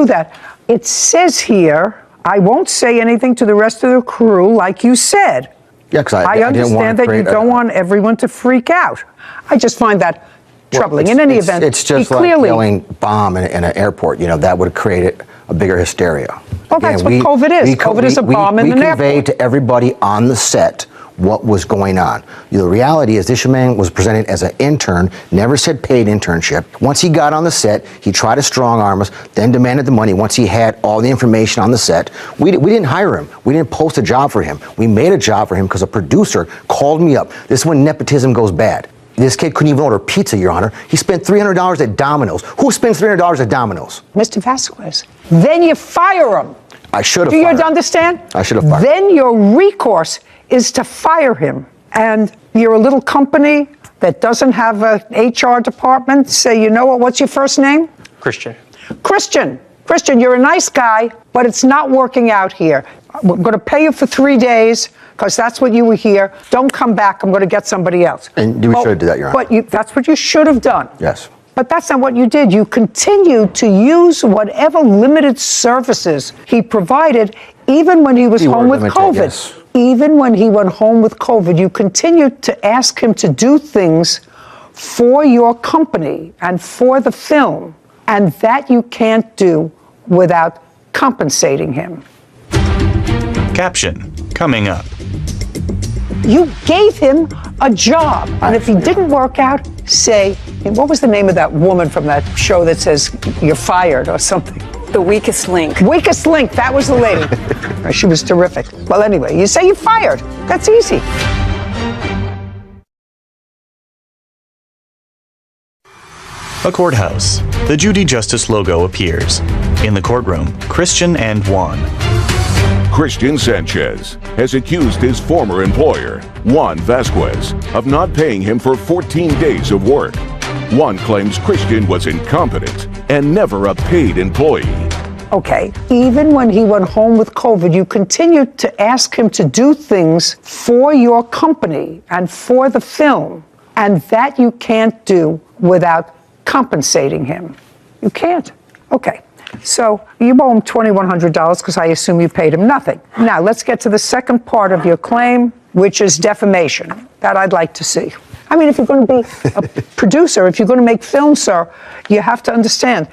that. It says here, I won't say anything to the rest of the crew, like you said. Yeah, because I understand that you don't want everyone to freak out. I just find that troubling. In any event, it's just like yelling bomb in an airport. You know, that would create a bigger hysteria. Well, that's what COVID is. COVID is a bomb in an airport. We conveyed to everybody on the set what was going on. The reality is this young man was presented as an intern, never said paid internship. Once he got on the set, he tried to strong arm us, then demanded the money once he had all the information on the set. We didn't hire him. We didn't post a job for him. We made a job for him because a producer called me up. This is when nepotism goes bad. This kid couldn't even order pizza, Your Honor. He spent $300 at Domino's. Who spends $300 at Domino's? Mr. Vasquez, then you fire him. I should have fired him. Do you you understand? I should have fired him. Then your recourse is to fire him. And you're a little company that doesn't have an HR department. Say, you know what, what's your first name? Christian. Christian, you're a nice guy, but it's not working out here. We're going to pay you for 3 days because that's what you were here. Don't come back. I'm going to get somebody else. And we should have done that, Your Honor. But that's what you should have done. Yes. But that's not what you did. You continued to use whatever limited services he provided, even when he was home with COVID. Yes. Even when he went home with COVID, you continued to ask him to do things for your company and for the film, and that you can't do without compensating him. Caption coming up. You gave him a job, and if he didn't work out, say, what was the name of that woman from that show that says you're fired or something? The weakest link. Weakest link, that was the lady. She was terrific. Well, anyway, you say you're fired. That's easy. A courthouse. The Judy Justice logo appears. In the courtroom, Christian and Juan. Christian Sanchez has accused his former employer, Juan Vasquez, of not paying him for 14 days of work. Juan claims Christian was incompetent and never a paid employee. Okay, even when he went home with COVID, you continued to ask him to do things for your company and for the film, and that you can't do without compensating him. You can't. Okay. So you owe him $2,100 because I assume you paid him nothing. Now let's get to the second part of your claim, which is defamation. That I'd like to see. I mean, if you're going to be a producer, if you're going to make films, sir, you have to understand.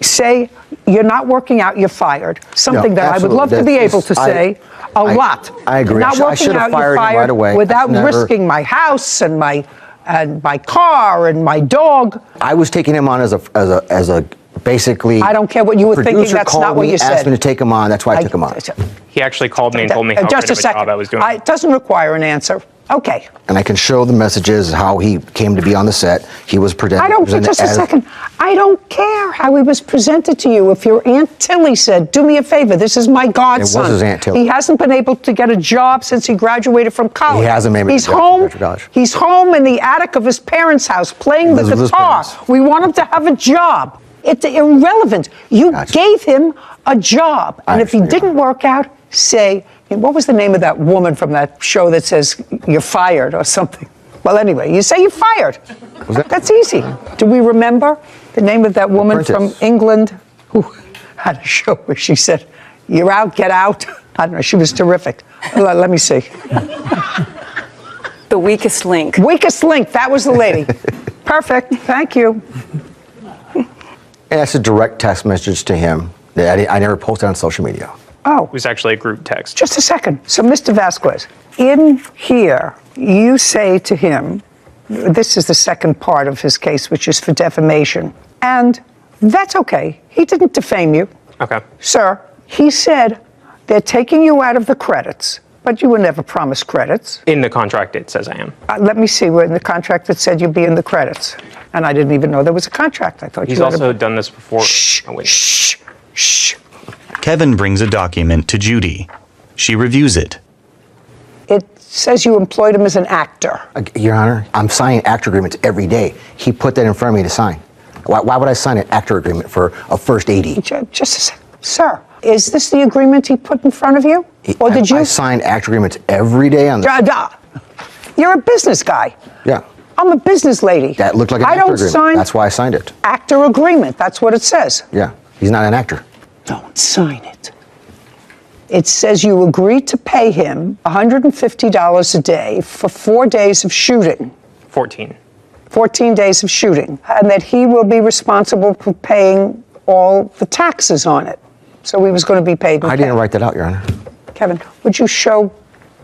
Say you're not working out, you're fired. Something that I would love to be able to say a lot. I agree. Not working out, you're fired right away. without risking my house and my car and my dog. I was taking him on as a basically. I don't care what you were thinking. That's not what you said. Asked me to take him on. That's why I took him on. He actually called me and told me how just great a of a second. job I was doing. It doesn't require an answer. Okay. And I can show the messages how he came to be on the set. He was presented. Just a second. I don't care how he was presented to you. If your Aunt Tilly said, "Do me a favor, this is my godson." It was his Aunt Tilly. He hasn't been able to get a job since he graduated from college. He hasn't made He's home. He's home in the attic of his parents' house playing the guitar. We want him to have a job. It's irrelevant. You gave him a job, and if he didn't work out, say, what was the name of that woman from that show that says you're fired or something? Well, anyway, you say you're fired. That's easy. Do we remember the name of that woman from England who had a show where she said, you're out, get out? I don't know. She was terrific. Let me see. The weakest link. Weakest link. That was the lady. Perfect. Thank you. And that's a direct text message to him that I never posted on social media. Oh. It was actually a group text. Just a second. So, Mr. Vasquez, in here, you say to him, this is the second part of his case, which is for defamation. And that's okay. He didn't defame you. Okay. Sir, he said they're taking you out of the credits, but you were never promised credits. In the contract, it says I am. Let me see where in the contract it said you'd be in the credits. And I didn't even know there was a contract. I thought He's also done this before. Shh. Kevin brings a document to Judy. She reviews it. It says you employed him as an actor. Your Honor, I'm signing actor agreements every day. He put that in front of me to sign. Why would I sign an actor agreement for a first AD? Just a second. Sir, is this the agreement he put in front of you? Or did you? I sign actor agreements every day on the... You're a business guy. Yeah. I'm a business lady. That looked like an actor agreement. That's why I signed it. Actor agreement. That's what it says. Yeah. He's not an actor. Don't sign it. It says you agreed to pay him $150 a day for 4 days of shooting. 14. 14 days of shooting, and that he will be responsible for paying all the taxes on it. So he was going to be paid. I didn't write that out, Your Honor. Kevin, would you show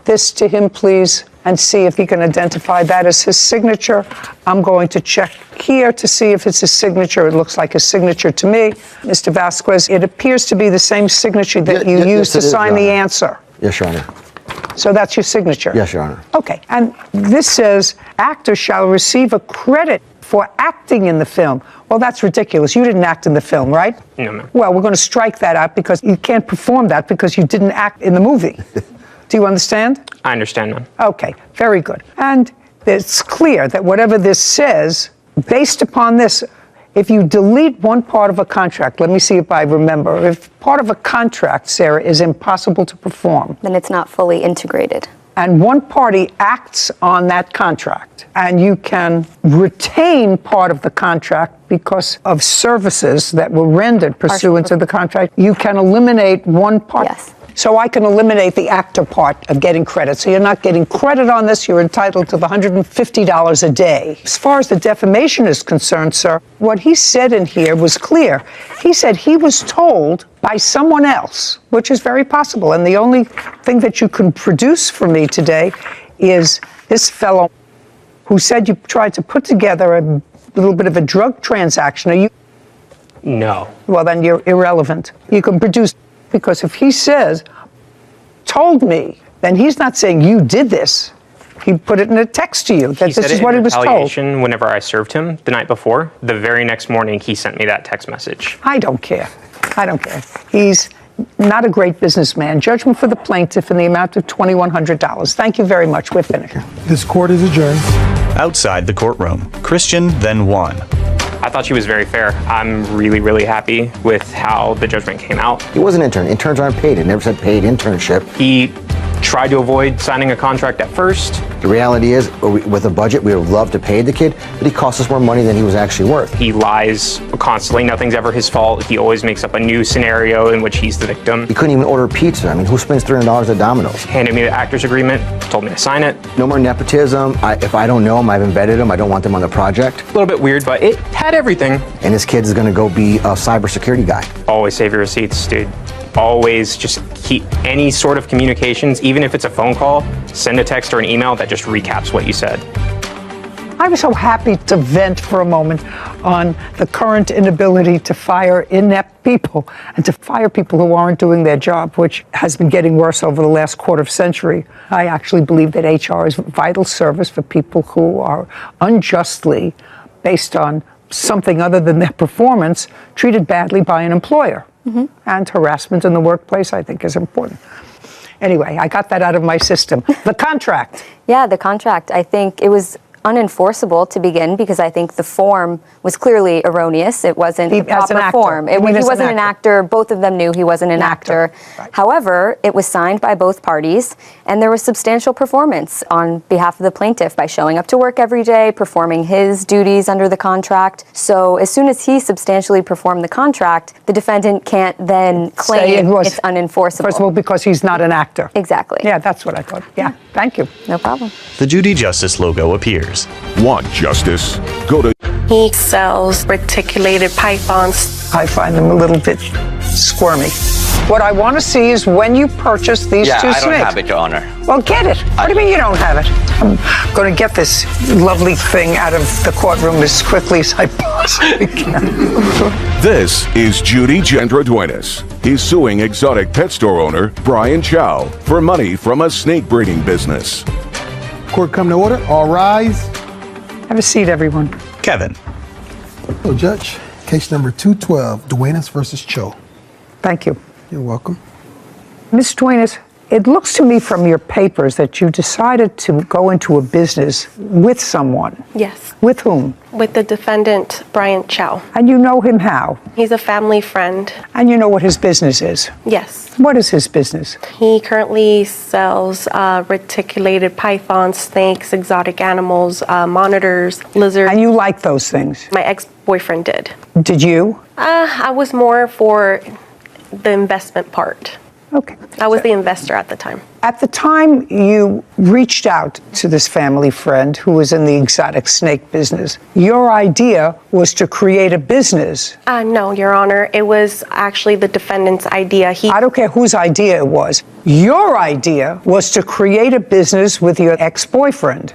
this to him, please, and see if he can identify that as his signature? I'm going to check here to see if it's his signature. It looks like his signature to me. Mr. Vasquez, it appears to be the same signature that you used to sign the answer. Yes, Your Honor. So that's your signature? Yes, Your Honor. Okay, and this says, actor shall receive a credit for acting in the film. Well, that's ridiculous. You didn't act in the film, right? No, ma'am. Well, we're going to strike that out because you can't perform that because you didn't act in the movie. Do you understand? I understand, ma'am. Okay, very good. And it's clear that whatever this says, based upon this, if you delete one part of a contract, let me see if I remember, if part of a contract, Sarah, is impossible to perform, Then it's not fully integrated. and one party acts on that contract, and you can retain part of the contract because of services that were rendered pursuant to the contract, you can eliminate one part. Yes. So I can eliminate the actor part of getting credit. So you're not getting credit on this, you're entitled to the $150 a day. As far as the defamation is concerned, sir, what he said in here was clear. He said he was told by someone else, which is very possible. And the only thing that you can produce for me today is this fellow who said you tried to put together a little bit of a drug transaction. Are you? No. Well, then you're irrelevant. You can produce, because if he says, told me, then he's not saying you did this. He put it in a text to you that He this said is it what in he was told. retaliation whenever I served him the night before. The very next morning, he sent me that text message. I don't care. I don't care. He's not a great businessman. Judgment for the plaintiff in the amount of $2,100. Thank you very much. We're finished. This court is adjourned. Outside the courtroom, Christian then won. I thought she was very fair. I'm really, really happy with how the judgment came out. He was an intern. Interns aren't paid. It never said paid internship. He tried to avoid signing a contract at first. The reality is, with a budget, we would love to pay the kid, but he cost us more money than he was actually worth. He lies constantly. Nothing's ever his fault. He always makes up a new scenario in which he's the victim. He couldn't even order pizza. I mean, who spends $300 at Domino's? Handed me the actor's agreement, told me to sign it. No more nepotism. If I don't know him, I haven't vetted him. I don't want them on the project. A little bit weird, but it had everything. And this kid is going to go be a cybersecurity guy. Always save your receipts, dude. Always just keep any sort of communications, even if it's a phone call, send a text or an email that just recaps what you said. I was so happy to vent for a moment on the current inability to fire inept people and to fire people who aren't doing their job, which has been getting worse over the last quarter century. I actually believe that HR is a vital service for people who are unjustly, based on something other than their performance, treated badly by an employer. Mm-hmm. And harassment in the workplace, I think, is important. Anyway, I got that out of my system. The contract. Yeah, the contract. I think it was unenforceable to begin because I think the form was clearly erroneous. It wasn't the proper form. He wasn't an actor. Both of them knew he wasn't an actor. Right. However, it was signed by both parties, and there was substantial performance on behalf of the plaintiff by showing up to work every day, performing his duties under the contract. So as soon as he substantially performed the contract, the defendant can't then claim it's unenforceable. First of all, because he's not an actor. Exactly. Yeah, that's what I thought. Yeah, thank you. No problem. The Judy Justice logo appears. Want justice? Go to He sells reticulated pythons. I find them a little bit squirmy. What I want to see is when you purchase these two snakes. I don't have it, Your Honor. Well, get it. What do you mean you don't have it? I'm going to get this lovely thing out of the courtroom as quickly as I possibly can. This is Judy Duenas. He's suing exotic pet store owner Brian Chow for money from a snake breeding business. Court come to order. All rise. Have a seat, everyone. Kevin. Hello, Judge. Case number 212, Duenas versus Cho. Thank you. You're welcome. Ms. Duenas, it looks to me from your papers that you decided to go into a business with someone. Yes. With whom? With the defendant, Brian Chow. And you know him how? He's a family friend. And you know what his business is? Yes. What is his business? He currently sells reticulated pythons, snakes, exotic animals, monitors, lizards. And you like those things? My ex-boyfriend did. Did you? I was more for the investment part. Okay. I was the investor at the time. At the time you reached out to this family friend who was in the exotic snake business, your idea was to create a business. No, Your Honor. It was actually the defendant's idea. I don't care whose idea it was. Your idea was to create a business with your ex-boyfriend.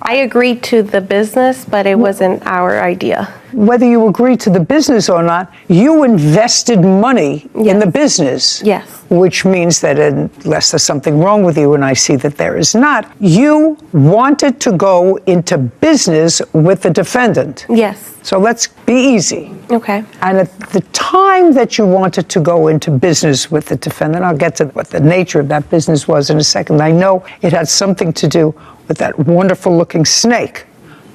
I agreed to the business, but it wasn't our idea. Whether you agreed to the business or not, you invested money in the business. Yes. Which means that unless there's something wrong with you, and I see that there is not, you wanted to go into business with the defendant. Yes. So let's be easy. Okay. And at the time that you wanted to go into business with the defendant, I'll get to what the nature of that business was in a second. I know it had something to do with that wonderful looking snake.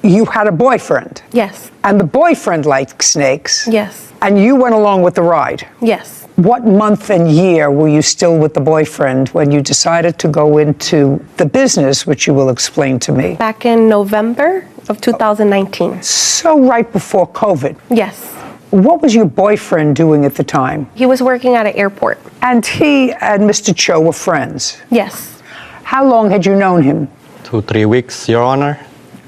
You had a boyfriend. Yes. And the boyfriend liked snakes. Yes. And you went along with the ride. Yes. What month and year were you still with the boyfriend when you decided to go into the business, which you will explain to me? Back in November of 2019. So right before COVID. Yes. What was your boyfriend doing at the time? He was working at an airport. And he and Mr. Cho were friends? Yes. How long had you known him? 2-3 weeks, Your Honor.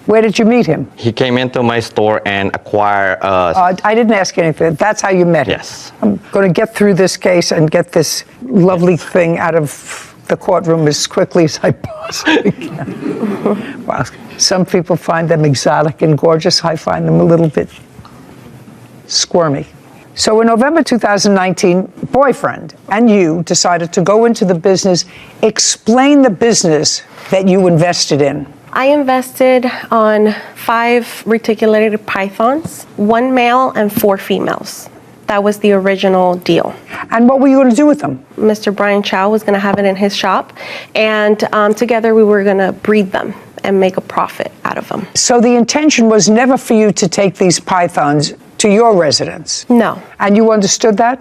Where did you meet him? He came into my store and acquired I didn't ask you anything. That's how you met him? Yes. I'm going to get through this case and get this lovely thing out of the courtroom as quickly as I possibly can. Wow. Some people find them exotic and gorgeous. I find them a little bit squirmy. So in November 2019, boyfriend and you decided to go into the business. Explain the business that you invested in. I invested on 5 reticulated pythons, 1 male and 4 females. That was the original deal. And what were you going to do with them? Mr. Brian Chow was going to have it in his shop, and together we were going to breed them and make a profit out of them. So the intention was never for you to take these pythons to your residence? No. And you understood that?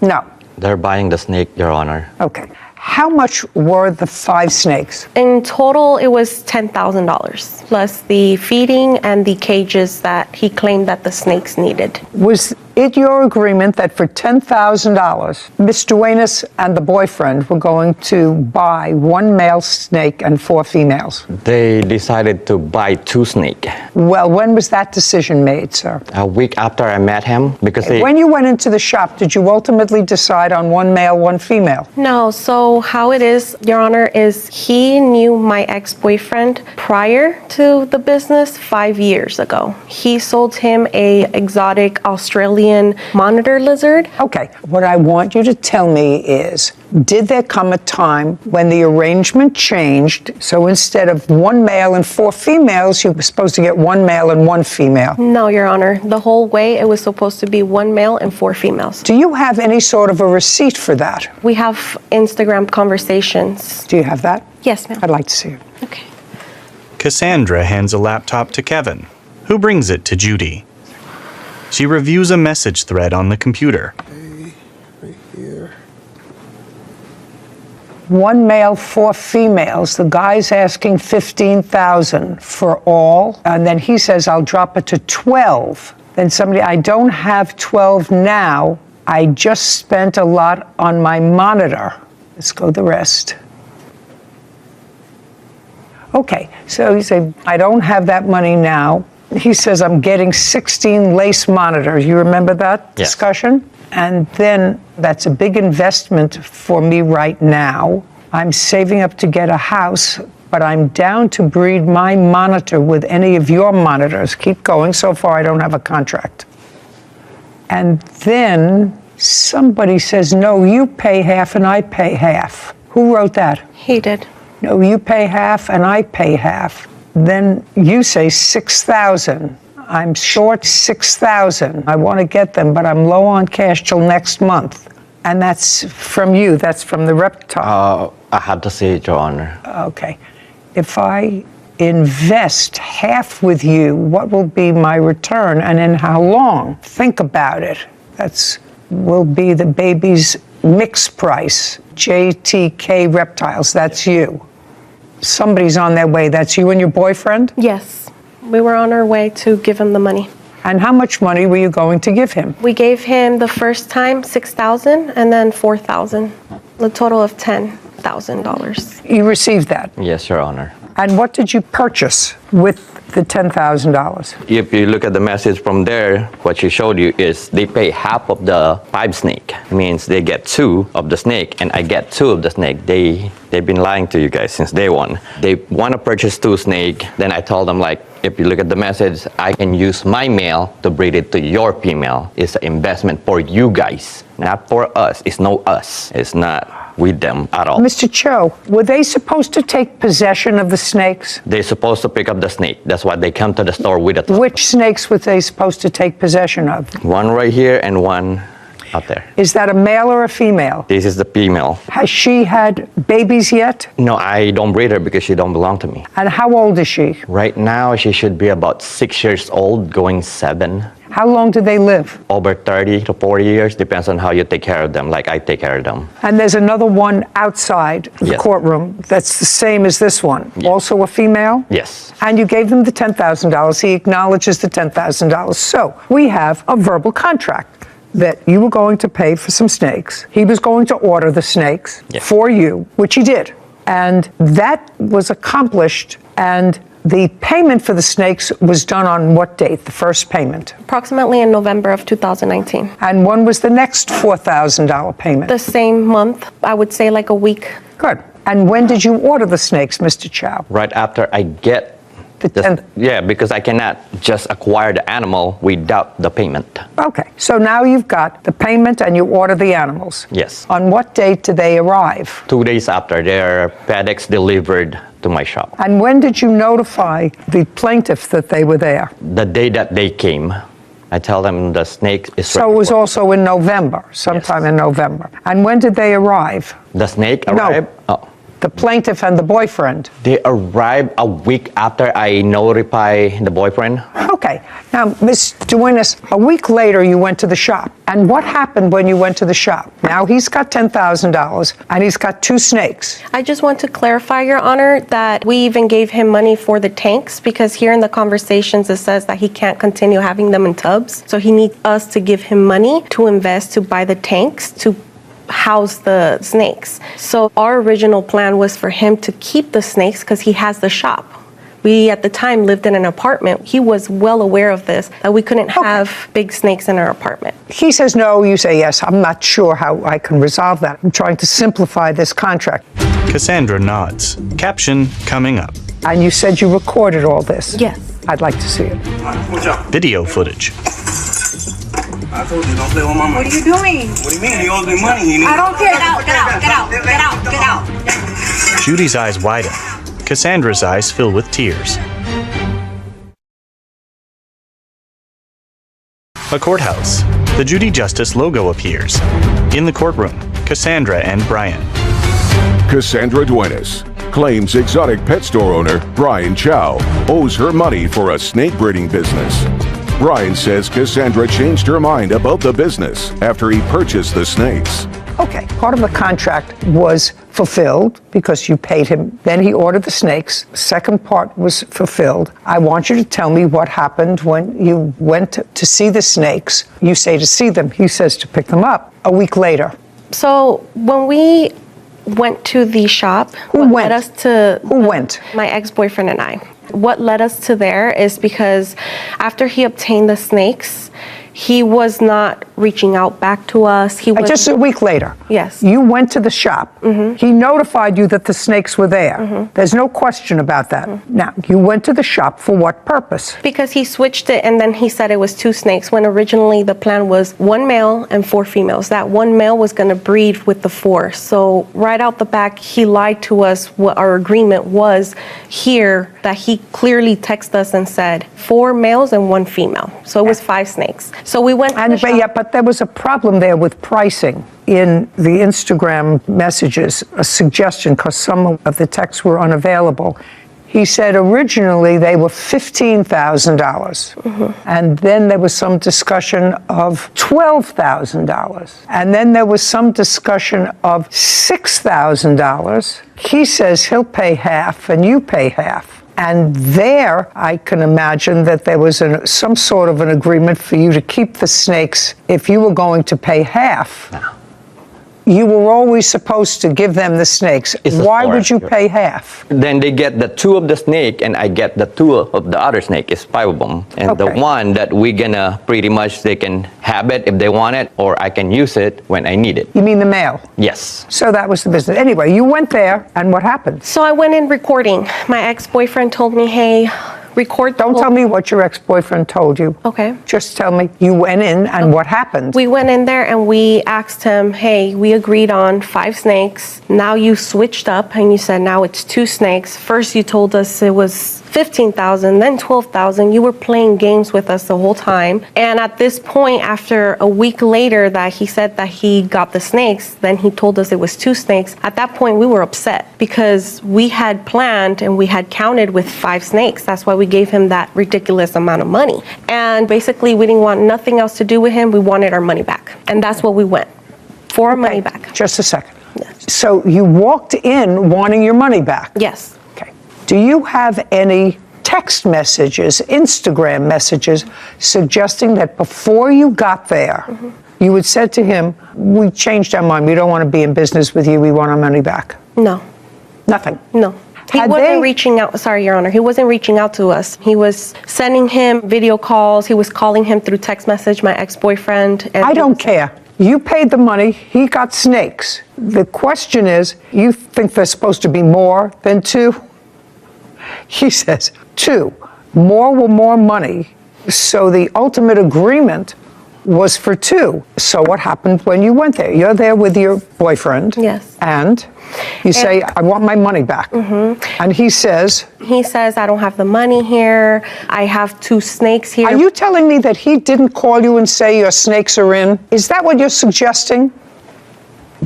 No. They're buying the snake, Your Honor. Okay. How much were the 5 snakes? In total, it was $10,000, plus the feeding and the cages that he claimed that the snakes needed. Was it your agreement that for $10,000, Miss Duenas and the boyfriend were going to buy 1 male snake and 4 females? They decided to buy 2 snakes. Well, when was that decision made, sir? A week after I met him, because When you went into the shop, did you ultimately decide on 1 male, 1 female? No, so how it is, Your Honor, is he knew my ex-boyfriend prior to the business 5 years ago. He sold him a exotic Australian monitor lizard. Okay, what I want you to tell me is, did there come a time when the arrangement changed, so instead of 1 male and 4 females, you were supposed to get 1 male and 1 female? No, Your Honor. The whole way it was supposed to be 1 male and 4 females. Do you have any sort of a receipt for that? We have Instagram conversations. Do you have that? Yes, ma'am. I'd like to see it. Okay. Cassandra hands a laptop to Kevin, who brings it to Judy. She reviews a message thread on the computer. Okay, right here. 1 male, 4 females. The guy's asking $15,000 for all, and then he says, I'll drop it to 12. Then somebody, I don't have 12 now. I just spent a lot on my monitor. Let's go the rest. Okay, so you say, I don't have that money now. He says, I'm getting 16 lace monitors. You remember that discussion? And then that's a big investment for me right now. I'm saving up to get a house, but I'm down to breed my monitor with any of your monitors. Keep going. So far, I don't have a contract. And then somebody says, no, you pay half and I pay half. Who wrote that? He did. No, you pay half and I pay half. Then you say 6,000. I'm short 6,000. I want to get them, but I'm low on cash till next month. And that's from you. That's from the reptile. I had to see it, Your Honor. Okay. If I invest half with you, what will be my return and in how long? Think about it. That's will be the baby's mix price. JTK Reptiles, that's you. Somebody's on their way. That's you and your boyfriend? Yes. We were on our way to give him the money. And how much money were you going to give him? We gave him the first time $6,000 and then $4,000, a total of $10,000. You received that. Yes, Your Honor. And what did you purchase with the $10,000? If you look at the message from there, what she showed you is they pay half of the 5 snake. Means they get 2 of the snake and I get 2 of the snake. They've been lying to you guys since day one. They want to purchase 2 snake. Then I told them, like, if you look at the message, I can use my male to breed it to your female. It's an investment for you guys, not for us. It's no us. It's not with them at all. Mr. Cho, were they supposed to take possession of the snakes? They're supposed to pick up the snake. That's why they come to the store with it. Which snakes were they supposed to take possession of? One right here and one out there. Is that a male or a female? This is the female. Has she had babies yet? No, I don't breed her because she don't belong to me. And how old is she? Right now, she should be about 6 years old, going 7. How long do they live? Over 30 to 40 years, depends on how you take care of them, like I take care of them. And there's another one outside the Yes. courtroom that's the same as this one, also a female? Yes. And you gave them the $10,000. He acknowledges the $10,000. So we have a verbal contract that you were going to pay for some snakes. He was going to order the snakes for you, which he did. And that was accomplished, and the payment for the snakes was done on what date, the first payment? Approximately in November of 2019. And when was the next $4,000 payment? The same month, I would say like a week. Good. And when did you order the snakes, Mr. Chow? Right after I get yeah, because I cannot just acquire the animal without the payment. Okay, so now you've got the payment and you order the animals. Yes. On what date do they arrive? 2 days after, their FedEx delivered to my shop. And when did you notify the plaintiff that they were there? The day that they came, I tell them the snake is So it was also in November, sometime in November. And when did they arrive? The snake arrived? No. The plaintiff and the boyfriend. They arrived a week after I notify the boyfriend. Okay. Now, Ms. Duenas, a week later you went to the shop. And what happened when you went to the shop? Now he's got $10,000 and he's got 2 snakes. I just want to clarify, Your Honor, that we even gave him money for the tanks because here in the conversations it says that he can't continue having them in tubs. So he needs us to give him money to invest to buy the tanks to house the snakes. So our original plan was for him to keep the snakes because he has the shop. We at the time lived in an apartment. He was well aware of this, that we couldn't have big snakes in our apartment. He says no, you say yes. I'm not sure how I can resolve that. I'm trying to simplify this contract. Cassandra nods. Caption coming up. And you said you recorded all this? Yes. I'd like to see it. Video footage. I told you, don't play with my money. What are you doing? What do you mean? He owes me money. I don't care. Get out, get out, get out, get out, get out. Judy's eyes widen. Cassandra's eyes fill with tears. A courthouse. The Judy Justice logo appears. In the courtroom, Cassandra and Brian. Cassandra Duenas claims exotic pet store owner Brian Chow owes her money for a snake breeding business. Brian says Cassandra changed her mind about the business after he purchased the snakes. Okay, part of the contract was fulfilled because you paid him. Then he ordered the snakes. The second part was fulfilled. I want you to tell me what happened when you went to see the snakes. You say to see them. He says to pick them up a week later. So when we went to the shop, Who went? Who went? My ex-boyfriend and I. What led us to there is because after he obtained the snakes, he was not reaching out back to us. He was just a week later. Yes. You went to the shop. He notified you that the snakes were there. There's no question about that. Now, you went to the shop for what purpose? Because he switched it and then he said it was 2 snakes when originally the plan was 1 male and 4 females. That 1 male was going to breed with the 4. So right out the back, he lied to us what our agreement was here, that he clearly texted us and said 4 males and 1 female. So it was 5 snakes. So we went to the shop. But there was a problem there with pricing in the Instagram messages, a suggestion, because some of the texts were unavailable. He said originally they were $15,000. And then there was some discussion of $12,000. And then there was some discussion of $6,000. He says he'll pay half and you pay half. And there, I can imagine that there was some sort of an agreement for you to keep the snakes if you were going to pay half. No. You were always supposed to give them the snakes. Why would you pay half? Then they get the 2 of the snake, and I get the 2 of the other snake. It's 5 of them. And the one that we're gonna pretty much, they can have it if they want it, or I can use it when I need it. You mean the male? Yes. So that was the business. Anyway, you went there, and what happened? So I went in recording. My ex-boyfriend told me, hey, record the Don't tell me what your ex-boyfriend told you. Okay. Just tell me you went in and what happened. We went in there and we asked him, hey, we agreed on 5 snakes. Now you switched up and you said now it's 2 snakes. First you told us it was 15,000, then 12,000. You were playing games with us the whole time. And at this point, after a week later that he said that he got the snakes, then he told us it was 2 snakes. At that point, we were upset because we had planned and we had counted with 5 snakes. That's why we gave him that ridiculous amount of money. And basically, we didn't want nothing else to do with him. We wanted our money back. And that's what we went for, our money back. Just a second. Yes. So you walked in wanting your money back. Yes. Okay. Do you have any text messages, Instagram messages, suggesting that before you got there, you had said to him, we changed our mind, we don't want to be in business with you, we want our money back? No. Nothing? No. He wasn't reaching out, sorry, Your Honor, he wasn't reaching out to us. He was sending him video calls, he was calling him through text message, my ex-boyfriend. I don't care. You paid the money, he got snakes. The question is, you think there's supposed to be more than 2? He says 2. More were more money. So the ultimate agreement was for 2. So what happened when you went there? You're there with your boyfriend. Yes. And you say, I want my money back. And he says, I don't have the money here. I have 2 snakes here. Are you telling me that he didn't call you and say your snakes are in? Is that what you're suggesting?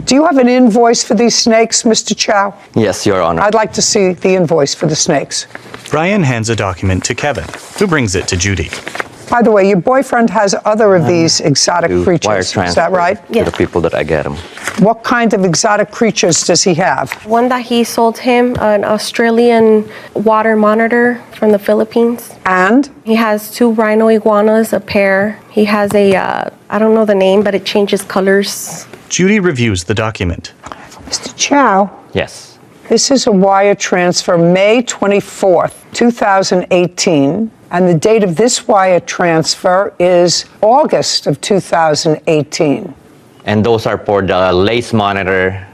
Do you have an invoice for these snakes, Mr. Chow? Yes, Your Honor. I'd like to see the invoice for the snakes. Brian hands a document to Kevin, who brings it to Judy. By the way, your boyfriend has other of these exotic creatures, is that right? To the people that I get them. What kind of exotic creatures does he have? One that he sold him, an Australian water monitor from the Philippines. And? He has 2 rhino iguanas, a pair. He has a, I don't know the name, but it changes colors. Judy reviews the document. Mr. Chow? Yes. This is a wire transfer May 24th, 2018. And the date of this wire transfer is August of 2018. And those are for the lace monitor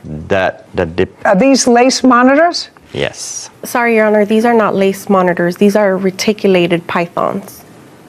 Are these lace monitors? Yes. Sorry, Your Honor, these are not lace monitors. These are reticulated pythons.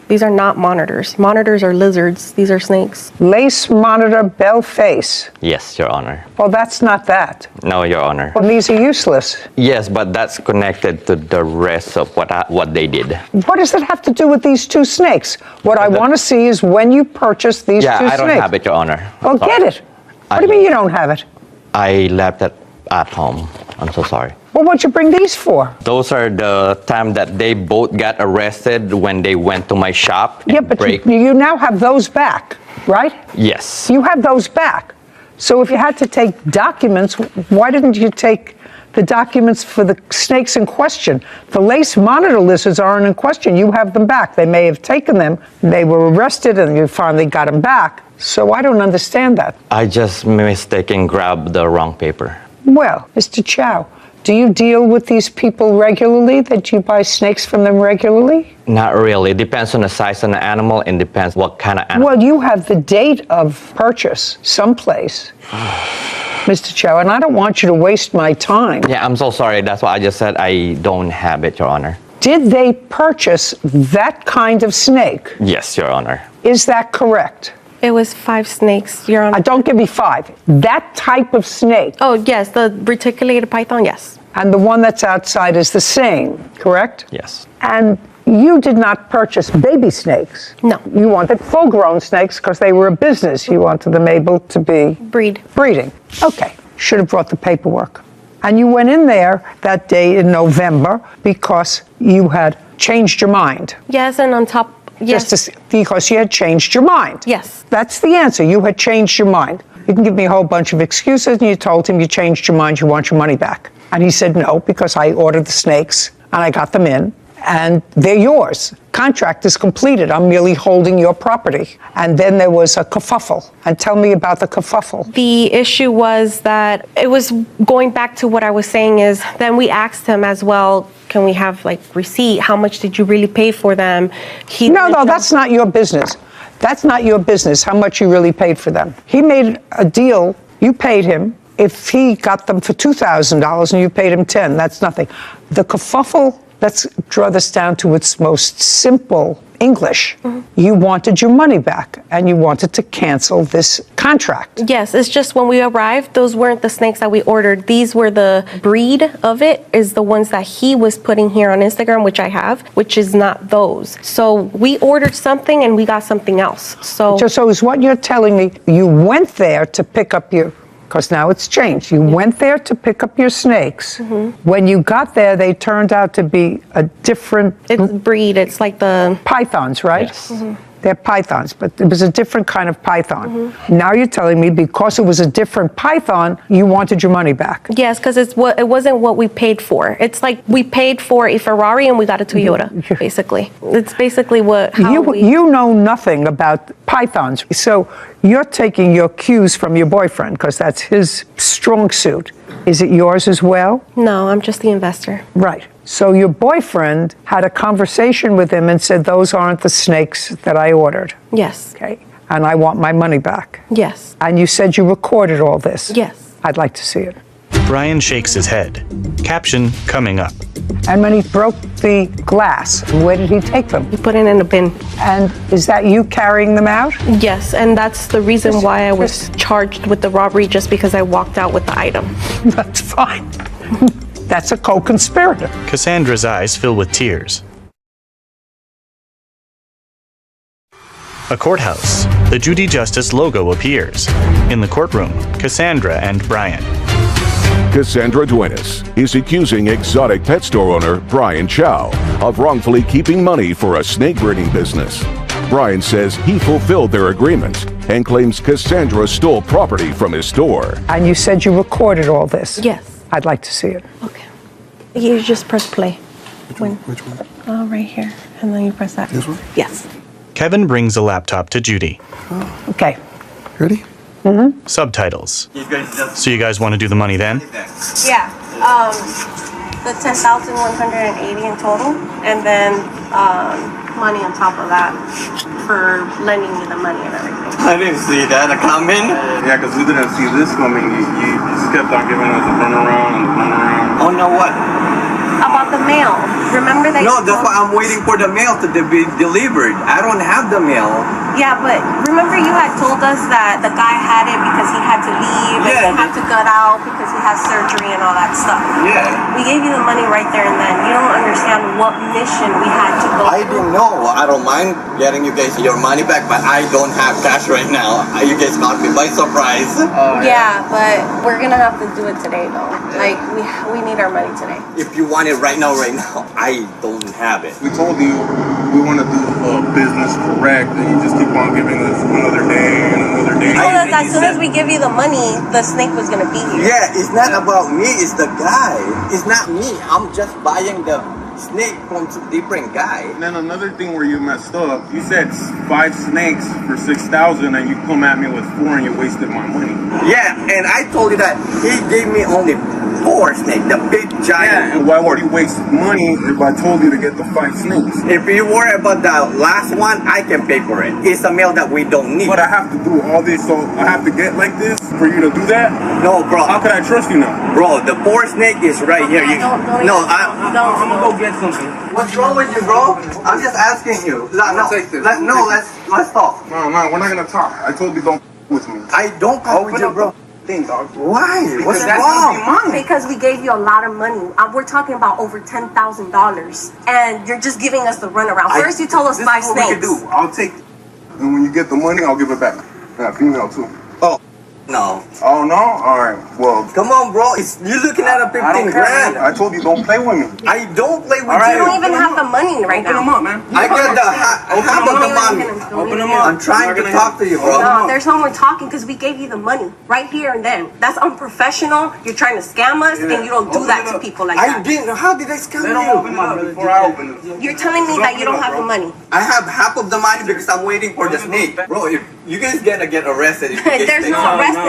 These are not monitors. Monitors are lizards. These are snakes. Lace monitor bell face. Yes, Your Honor. Well, that's not that. No, Your Honor. Well, these are useless. Yes, but that's connected to the rest of what they did. What does it have to do with these 2 snakes? What I want to see is when you purchased these 2 snakes. Yeah, I don't have it, Your Honor. Well, get it. What do you mean you don't have it? I left it at home. I'm so sorry. Well, what'd you bring these for? Those are the time that they both got arrested when they went to my shop. Yeah, but you now have those back, right? Yes. You have those back. So if you had to take documents, why didn't you take the documents for the snakes in question? The lace monitor lizards aren't in question. You have them back. They may have taken them. They were arrested and you finally got them back. So I don't understand that. I just mistaken grabbed the wrong paper. Well, Mr. Chow, do you deal with these people regularly, that you buy snakes from them regularly? Not really. It depends on the size of the animal and depends what kind of animal. Well, you have the date of purchase someplace, Mr. Chow, and I don't want you to waste my time. Yeah, I'm so sorry. That's why I just said I don't have it, Your Honor. Did they purchase that kind of snake? Yes, Your Honor. Is that correct? It was 5 snakes, Your Honor. Don't give me 5. That type of snake. Oh, yes, the reticulated python, yes. And the one that's outside is the same, correct? Yes. And you did not purchase baby snakes. No. You wanted full-grown snakes because they were a business. You wanted them able to be... Breeding. Okay. Should have brought the paperwork. And you went in there that day in November because you had changed your mind. Yes, and on top... Yes. Because you had changed your mind. Yes. That's the answer. You had changed your mind. You can give me a whole bunch of excuses, and you told him you changed your mind, you want your money back. And he said no, because I ordered the snakes and I got them in, and they're yours. Contract is completed. I'm merely holding your property. And then there was a kerfuffle. And tell me about the kerfuffle. The issue was that it was going back to what I was saying is then we asked him as well, can we have like receipt? How much did you really pay for them? No, that's not your business. That's not your business, how much you really paid for them. He made a deal, you paid him. If he got them for $2,000 and you paid him $10,000, that's nothing. The kerfuffle, let's draw this down to its most simple English. You wanted your money back and you wanted to cancel this contract. Yes, it's just when we arrived, those weren't the snakes that we ordered. These were the breed of it, is the ones that he was putting here on Instagram, which I have, which is not those. So we ordered something and we got something else. So is what you're telling me, you went there to pick up your, because now it's changed. You went there to pick up your snakes. When you got there, they turned out to be a different... It's breed. It's like the... Pythons, right? Yes. They're pythons, but it was a different kind of python. Now you're telling me because it was a different python, you wanted your money back. Yes, because it wasn't what we paid for. It's like we paid for a Ferrari and we got a Toyota, basically. It's basically You know nothing about pythons, so you're taking your cues from your boyfriend because that's his strong suit. Is it yours as well? No, I'm just the investor. Right. So your boyfriend had a conversation with him and said, those aren't the snakes that I ordered. Yes. Okay. And I want my money back. Yes. And you said you recorded all this. Yes. I'd like to see it. Brian shakes his head. Caption coming up. And when he broke the glass, where did he take them? He put it in a bin. And is that you carrying them out? Yes, and that's the reason why I was charged with the robbery, just because I walked out with the item. That's fine. That's a co-conspirator. Cassandra's eyes fill with tears. A courthouse. The Judy Justice logo appears. In the courtroom, Cassandra and Brian. Cassandra Duenas is accusing exotic pet store owner Brian Chow of wrongfully keeping money for a snake breeding business. Brian says he fulfilled their agreement and claims Cassandra stole property from his store. And you said you recorded all this? Yes. I'd like to see it. Okay. You just press play. Which one? Oh, right here. And then you press that. This one? Yes. Kevin brings a laptop to Judy. Okay. Ready? Subtitles. So you guys want to do the money then? Yeah. The 10,180 in total, and then money on top of that for lending me the money and everything. I didn't see that coming. Yeah, because we didn't see this coming. You just kept on giving us a runaround and a runaround. Oh, no, what? About the mail. Remember that? No, that's why I'm waiting for the mail to be delivered. I don't have the mail. Yeah, but remember you had told us that the guy had it because he had to leave and he had to cut out because he has surgery and all that stuff. Yeah. We gave you the money right there and then. You don't understand what mission we had to go I didn't know. I don't mind getting you guys your money back, but I don't have cash right now. You guys caught me by surprise. Yeah, but we're gonna have to do it today though. Like we need our money today. If you want it right now, I don't have it. We told you we want to do business correct, and you just keep on giving us another day and another day. You told us as soon as we give you the money, the snake was gonna be here. Yeah, it's not about me, it's the guy. It's not me. I'm just buying the snake from a different guy. And then another thing where you messed up, you said 5 snakes for 6,000, and you come at me with 4 and you wasted my money. Yeah, and I told you that he gave me only 4 snakes, the big giant. Yeah, and why would you waste money if I told you to get the 5 snakes? If you worry about the last one, I can pay for it. It's a mail that we don't need. But I have to do all this, so I have to get like this for you to do that? No, bro. How can I trust you now? Bro, the 4 snake is right here. I'm gonna go get something. What's wrong with you, bro? I'm just asking you. Let's talk. No, we're not gonna talk. I told you don't with me. I don't talk with you, bro. Dog. Why? What's wrong? Because we gave you a lot of money. We're talking about over $10,000, and you're just giving us the runaround. First, you told us 5 snakes. This is what we can do. I'll take it. And when you get the money, I'll give it back. Yeah, female too. Oh, No. Oh no? Alright, well. Come on, bro. You're looking at a 15 grand. I told you don't play with me. I don't play with You you. don't even have the money right Open them now. up, man. I got the half of the money. Open them up. I'm trying to talk to you, bro. No, there's no more talking because we gave you the money right here and then. That's unprofessional. You're trying to scam us, and you don't do that to people like I that. didn't. How did I scam They don't open it up before I open it. You're telling me that you don't have the money. I have half of the money because I'm waiting for the snake. Bro, if you guys gonna get arrested. If you get There's snake. no arresting.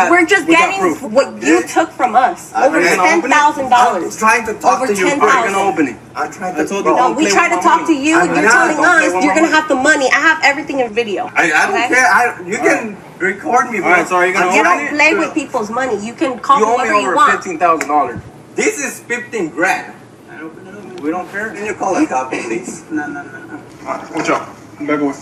We're just getting what you took from us. Over $10,000. I'm trying to talk Over to you. $10,000. How are you gonna open it? I'm trying to. No, we try to talk to you. You're telling us you're gonna have the money. I have everything in video. I don't care. You can record me, bro. Alright, so are you gonna You open don't it? play with people's money. You can call You owe me whoever you over want. $15,000. This is 15 grand. We don't care. Can you call a cop, please? No. Alright, watch out. Back away.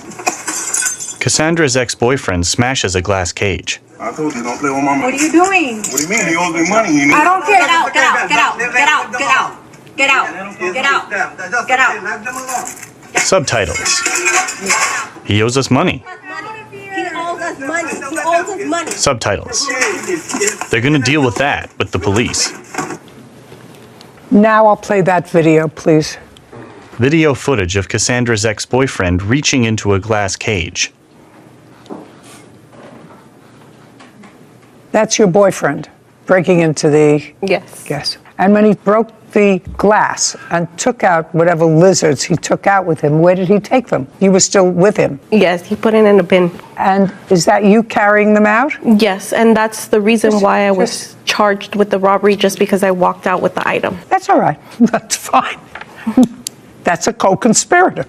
Cassandra's ex-boyfriend smashes a glass cage. I told you don't play with my money. What are you doing? What do you mean? He owes me money. I don't care. Get out, get out, get out, get out, get out. Get out, get out, get out. Let them alone. Subtitles. He owes us money. He owes us money. He owes us money. Subtitles. They're gonna deal with that with the police. Now I'll play that video, please. Video footage of Cassandra's ex-boyfriend reaching into a glass cage. That's your boyfriend breaking into the... Yes. Yes. And when he broke the glass and took out whatever lizards he took out with him, where did he take them? You were still with him. Yes, he put it in a bin. And is that you carrying them out? Yes, and that's the reason why I was charged with the robbery, just because I walked out with the item. That's all right. That's fine. That's a co-conspirator.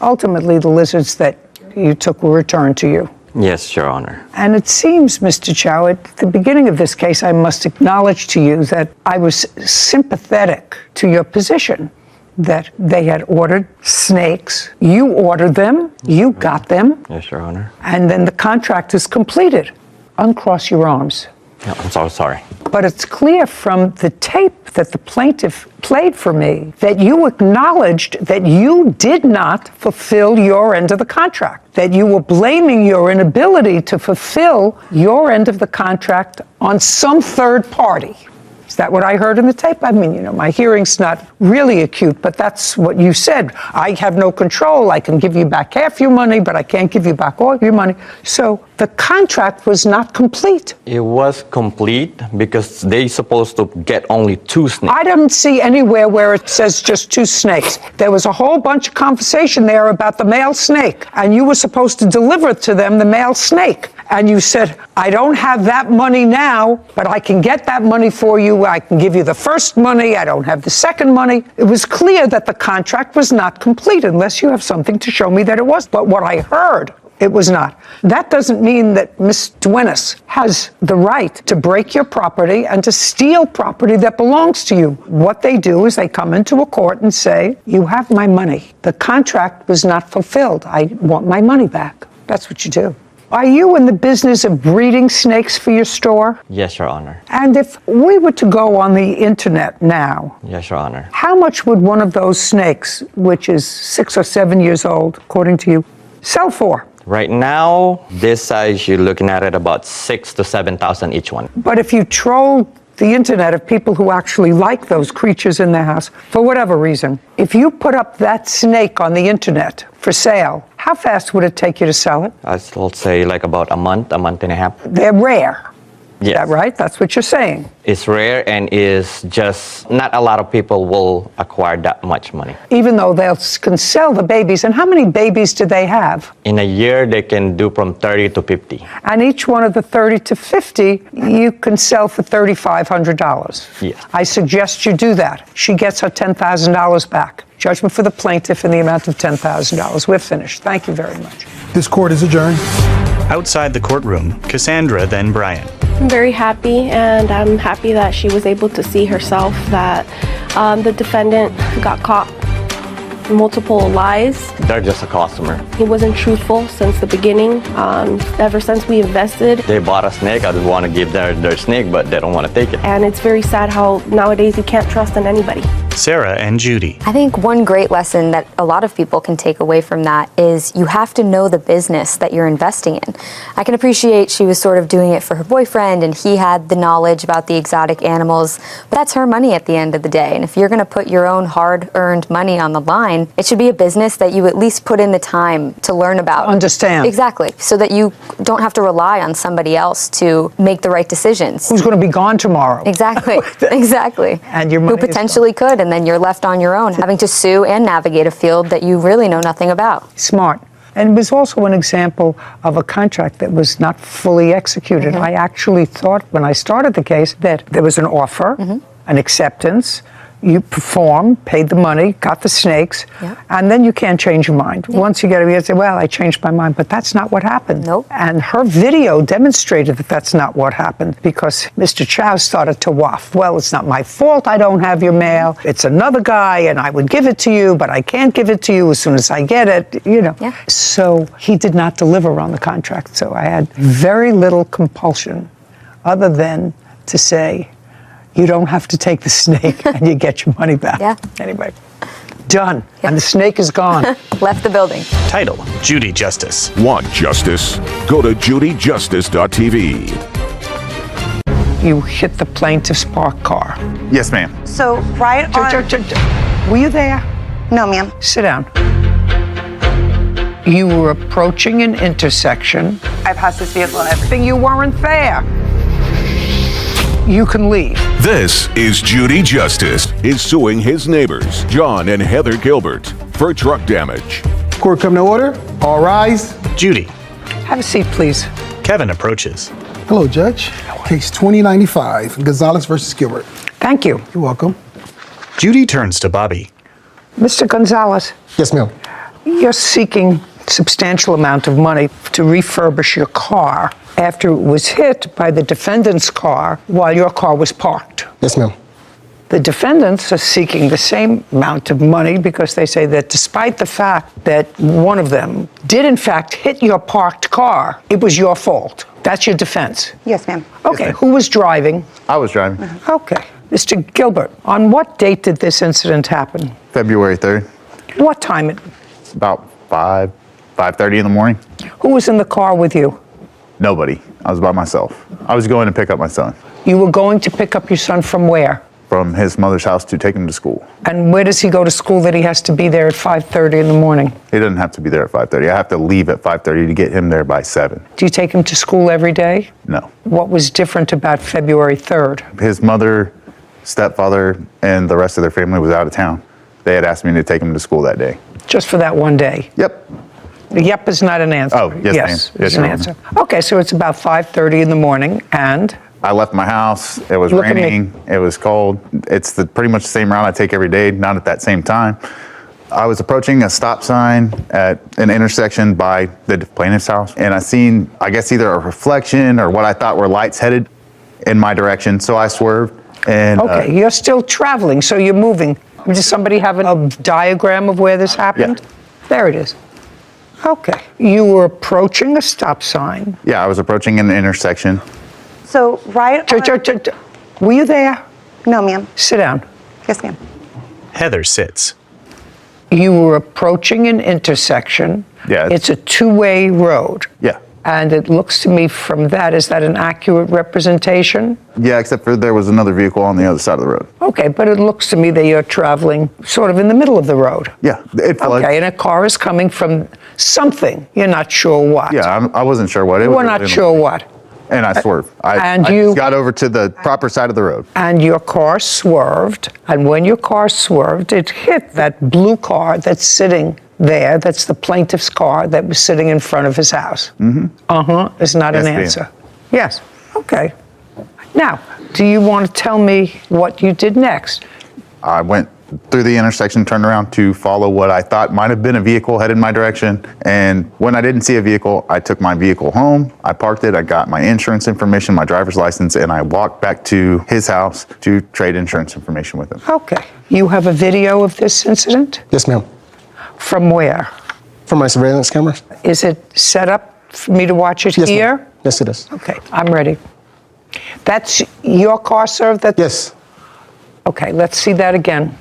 Ultimately, the lizards that you took were returned to you. Yes, Your Honor. And it seems, Mr. Chow, at the beginning of this case, I must acknowledge to you that I was sympathetic to your position, that they had ordered snakes. You ordered them, you got them, Yes, Your Honor. and then the contract is completed. Uncross your arms. No, I'm so sorry. But it's clear from the tape that the plaintiff played for me that you acknowledged that you did not fulfill your end of the contract, that you were blaming your inability to fulfill your end of the contract on some third party. Is that what I heard in the tape? I mean, you know, my hearing's not really acute, but that's what you said. I have no control. I can give you back half your money, but I can't give you back all your money. So the contract was not complete. It was complete because they supposed to get only 2 snakes. I didn't see anywhere where it says just 2 snakes. There was a whole bunch of conversation there about the male snake, and you were supposed to deliver to them the male snake. And you said, I don't have that money now, but I can get that money for you. I can give you the first money. I don't have the second money. It was clear that the contract was not complete unless you have something to show me that it was. But what I heard, it was not. That doesn't mean that Ms. Duenas has the right to break your property and to steal property that belongs to you. What they do is they come into a court and say, you have my money. The contract was not fulfilled. I want my money back. That's what you do. Are you in the business of breeding snakes for your store? Yes, Your Honor. And if we were to go on the internet now, Yes, Your Honor. how much would one of those snakes, which is 6 or 7 years old, according to you, sell for? Right now, this size, you're looking at it about 6,000 to 7,000 each one. But if you troll the internet of people who actually like those creatures in their house, for whatever reason, if you put up that snake on the internet for sale, how fast would it take you to sell it? I'd say like about a month and a half. They're rare. Yes. Is that right? That's what you're saying. It's rare and is just not a lot of people will acquire that much money. Even though they can sell the babies. And how many babies do they have? In a year, they can do from 30 to 50. And each one of the 30 to 50, you can sell for $3,500. Yes. I suggest you do that. She gets her $10,000 back. Judgment for the plaintiff in the amount of $10,000. We're finished. Thank you very much. This court is adjourned. Outside the courtroom, Cassandra, then Brian. I'm very happy, and I'm happy that she was able to see herself that the defendant got caught multiple lies. They're just a customer. He wasn't truthful since the beginning. Ever since we invested. They bought a snake. I would want to give their snake, but they don't want to take it. And it's very sad how nowadays you can't trust in anybody. Sarah and Judy. I think one great lesson that a lot of people can take away from that is you have to know the business that you're investing in. I can appreciate she was sort of doing it for her boyfriend and he had the knowledge about the exotic animals, but that's her money at the end of the day. And if you're going to put your own hard-earned money on the line, it should be a business that you at least put in the time to learn about. Understand. Exactly. So that you don't have to rely on somebody else to make the right decisions. Who's going to be gone tomorrow? Exactly. Exactly. And your who money potentially could, and then you're left on your own, having to sue and navigate a field that you really know nothing about. Smart. And it was also an example of a contract that was not fully executed. I actually thought when I started the case that there was an offer, an acceptance, you performed, paid the money, got the snakes, and then you can't change your mind. Once you get it, you say, well, I changed my mind, but that's not what happened. Nope. And her video demonstrated that that's not what happened because Mr. Chow started to waft. Well, it's not my fault I don't have your mail. It's another guy, and I would give it to you, but I can't give it to you as soon as I get it, you know. Yeah. So he did not deliver on the contract. So I had very little compulsion other than to say, you don't have to take the snake and you get your money back. Yeah. Anyway, done. And the snake is gone. Left the building. Title, Judy Justice. Want justice? Go to judyjustice.tv. You hit the plaintiff's parked car. Yes, ma'am. So right on. Were you there? No, ma'am. Sit down. You were approaching an intersection. I passed this vehicle and Everything you weren't there. You can leave. This is Judy Justice is suing his neighbors, John and Heather Gilbert, for truck damage. Court come to order. All rise. Judy. Have a seat, please. Kevin approaches. Hello, Judge. Case 2095, Gonzalez versus Gilbert. Thank you. You're welcome. Judy turns to Bobby. Mr. Gonzalez, Yes, ma'am. you're seeking substantial amount of money to refurbish your car after it was hit by the defendant's car while your car was parked. Yes, ma'am. The defendants are seeking the same amount of money because they say that despite the fact that one of them did in fact hit your parked car, it was your fault. That's your defense. Yes, ma'am. Okay, who was driving? I was driving. Okay. Mr. Gilbert, on what date did this incident happen? February 3rd, What time? about 5:30 in the morning. Who was in the car with you? Nobody. I was by myself. I was going to pick up my son You were going to pick up your son from where? from his mother's house to take him to school. And where does he go to school that he has to be there at 5:30 in the morning? He doesn't have to be there at 5:30. I have to leave at 5:30 to get him there by 7. Do you take him to school every day? No. What was different about February 3rd? His mother, stepfather, and the rest of their family was out of town. They had asked me to take him to school that day. Just for that one day? Yep. Yep is not an answer. Oh, yes, ma'am. Yes, Yes, is an ma'am. answer. Okay, so it's about 5:30 in the morning, and I left my house. It was Look at me. raining. It was cold. It's pretty much the same route I take every day, not at that same time. I was approaching a stop sign at an intersection by the plaintiff's house, and I seen, I guess, either a reflection or what I thought were lights headed in my direction. So I swerved. And okay, you're still traveling, so you're moving. Does somebody have a diagram of where this happened? There it is. Okay. You were approaching a stop sign. yeah, I was approaching an intersection. So right on. Were you there? No, ma'am. Sit down. Yes, ma'am. Heather sits. You were approaching an intersection. Yeah. It's a two-way road. Yeah. And it looks to me from that, is that an accurate representation? Yeah, except for there was another vehicle on the other side of the road. Okay, but it looks to me that you're traveling sort of in the middle of the road. Yeah, it floods. Okay, and a car is coming from something. You're not sure what. Yeah, I wasn't sure what it You was. were not sure what. And I swerved. I you just got over to the proper side of the road. And your car swerved, and when your car swerved, it hit that blue car that's sitting there. That's the plaintiff's car that was sitting in front of his house. Mm-hmm. Is not an Yes, ma'am. answer. Yes. Okay. Now, do you want to tell me what you did next? I went through the intersection, turned around to follow what I thought might have been a vehicle headed my direction. And when I didn't see a vehicle, I took my vehicle home. I parked it. I got my insurance information, my driver's license, and I walked back to his house to trade insurance information with him. Okay. You have a video of this incident? Yes, ma'am. From where? From my surveillance cameras. Is it set up for me to watch it Yes, ma'am. here? Yes, it is. Okay, I'm ready. That's your car, sir? Yes. Okay, let's see that again.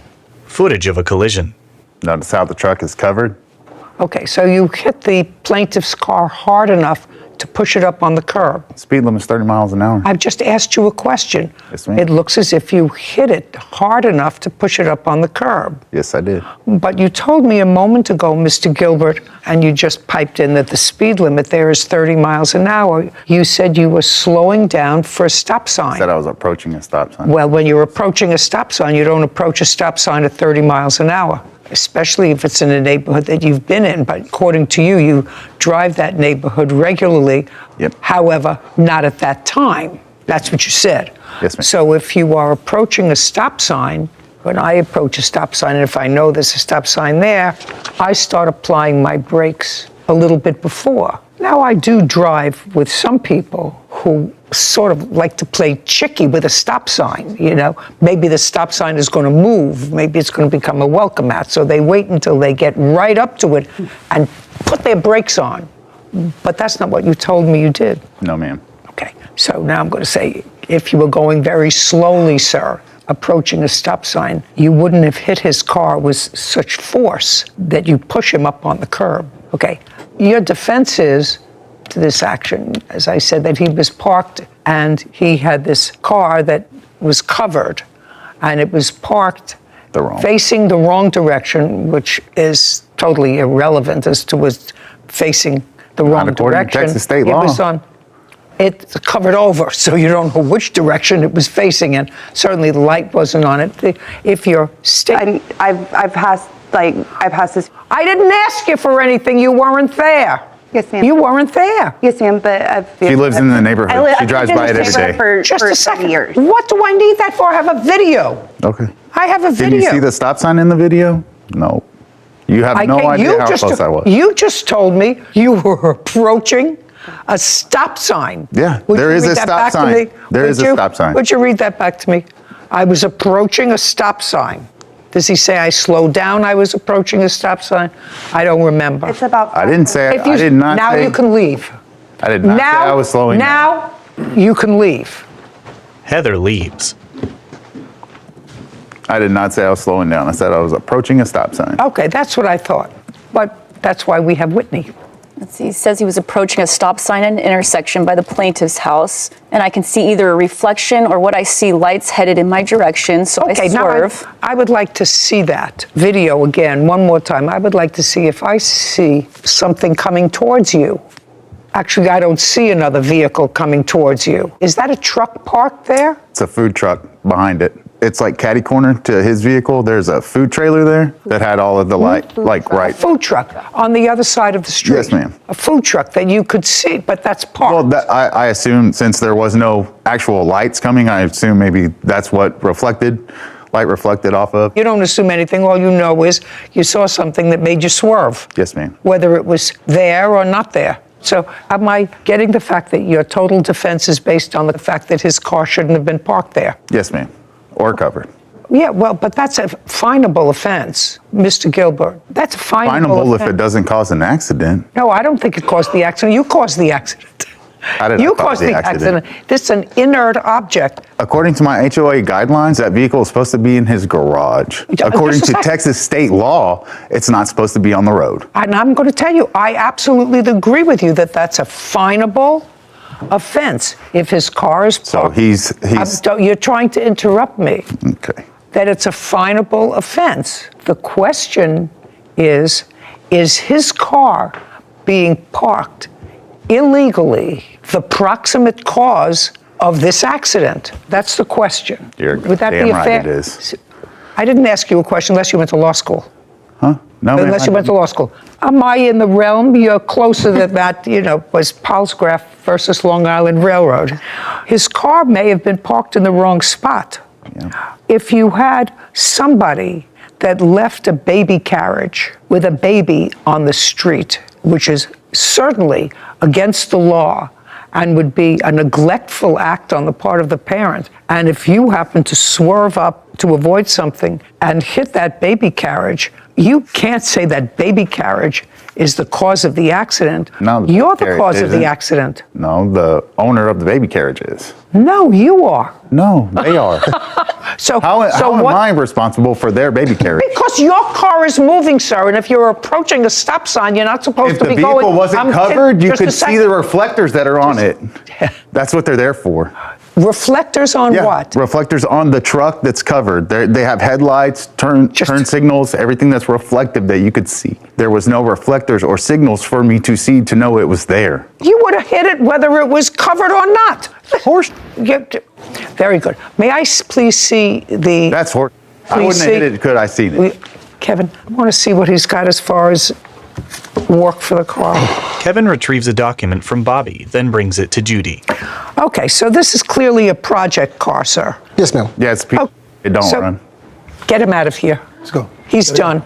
footage of a collision. Notice how the truck is covered? Okay, so you hit the plaintiff's car hard enough to push it up on the curb. Speed limit is 30 miles an hour. I've just asked you a question. Yes, ma'am. It looks as if you hit it hard enough to push it up on the curb. Yes, I did. But you told me a moment ago, Mr. Gilbert, and you just piped in that the speed limit there is 30 miles an hour. You said you were slowing down for a stop sign. I said I was approaching a stop sign. Well, when you're approaching a stop sign, you don't approach a stop sign at 30 miles an hour, especially if it's in a neighborhood that you've been in. But according to you, you drive that neighborhood regularly. Yep. However, not at that time. That's what you said. Yes, ma'am. So if you are approaching a stop sign, when I approach a stop sign, and if I know there's a stop sign there, I start applying my brakes a little bit before. Now, I do drive with some people who sort of like to play chicky with a stop sign, you know. Maybe the stop sign is going to move. Maybe it's going to become a welcome mat. So they wait until they get right up to it and put their brakes on. But that's not what you told me you did. No, ma'am. Okay. So now I'm going to say, if you were going very slowly, sir, approaching a stop sign, you wouldn't have hit his car with such force that you push him up on the curb. Okay. Your defense is to this action, as I said, that he was parked and he had this car that was covered and it was parked facing the wrong direction, which is totally irrelevant as to was facing the wrong according to direction. Texas state It law. was on. It's covered over, so you don't know which direction it was facing, and certainly the light wasn't on it. If you're I've passed this. I didn't ask you for anything. You weren't there. Yes, ma'am. You weren't there. Yes, ma'am, but She lives in the neighborhood. She drives by it every day. For Just a 30 second. years. What do I need that for? I have a video. Okay. I have a Did video. you see the stop sign in the video? No. You have no idea how close I was. You just told me you were approaching a stop sign. Yeah, Would there you is read a that stop back to sign. me? There is a stop sign. Would you read that back to me? I was approaching a stop sign. Does he say I slowed down? I was approaching a stop sign. I don't remember. It's about. I didn't say. I did not now say. you can leave. I did not say I was slowing down. Now you can leave. Heather leaves. I did not say I was slowing down. I said I was approaching a stop sign. Okay, that's what I thought. But that's why we have Whitney. Let's see, he says he was approaching a stop sign at an intersection by the plaintiff's house, and I can see either a reflection or what I see lights headed in my direction, so I swerve. Now I would like to see that video again one more time. I would like to see if I see something coming towards you. Actually, I don't see another vehicle coming towards you. Is that a truck parked there? It's a food truck behind it. It's like catty corner to his vehicle. There's a food trailer there that had all of the light, right. A food truck on the other side of the street. Yes, ma'am. A food truck that you could see, but that's parked. Well, I assume since there was no actual lights coming, I assume maybe that's what light reflected off of. You don't assume anything. All you know is you saw something that made you swerve. Yes, ma'am. Whether it was there or not there. So am I getting the fact that your total defense is based on the fact that his car shouldn't have been parked there? Yes, ma'am. Or covered. Yeah, well, but that's a finable offense, Mr. Gilbert. That's a finable offense. If it doesn't cause an accident. No, I don't think it caused the accident. You caused the accident. How did You I cause caused the accident. This is an inert object. According to my HOA guidelines, that vehicle is supposed to be in his garage. According to Texas state law, it's not supposed to be on the road. And I'm going to tell you, I absolutely agree with you that that's a finable offense if his car is parked. So you're trying to interrupt me. Okay. That it's a finable offense. The question is his car being parked illegally the proximate cause of this accident? That's the question. Would that be a fair? It is. I didn't ask you a question unless you went to law school. Huh? No, unless you went to law school. Am I in the realm? You're closer than that, was Palsgraf versus Long Island Railroad. His car may have been parked in the wrong spot. Yeah. If you had somebody that left a baby carriage with a baby on the street, which is certainly against the law and would be a neglectful act on the part of the parent, and if you happen to swerve up to avoid something and hit that baby carriage, you can't say that baby carriage is the cause of the accident. No, you're the cause of the accident. No, the owner of the baby carriage is. No, you are. No, they are. So How am what? I responsible for their baby carriage? Because your car is moving, sir, and if you're approaching a stop sign, you're not supposed If to the be going. vehicle wasn't covered, you just a could see second. the reflectors that are on it. That's what they're there for. Reflectors on what? Reflectors on the truck that's covered. They have headlights, turn signals, everything that's reflective that you could see. There was no reflectors or signals for me to see to know it was there. You would have hit it whether it was covered or not. Horse. Very good. May I please see the... That's horse. I wouldn't have hit it could I seen it. Kevin, I want to see what he's got as far as work for the car. Kevin retrieves a document from Bobby, then brings it to Judy. Okay, so this is clearly a project car, sir. Yes, ma'am. Yeah, it's people. It don't run. Get him out of here. Let's go. He's done.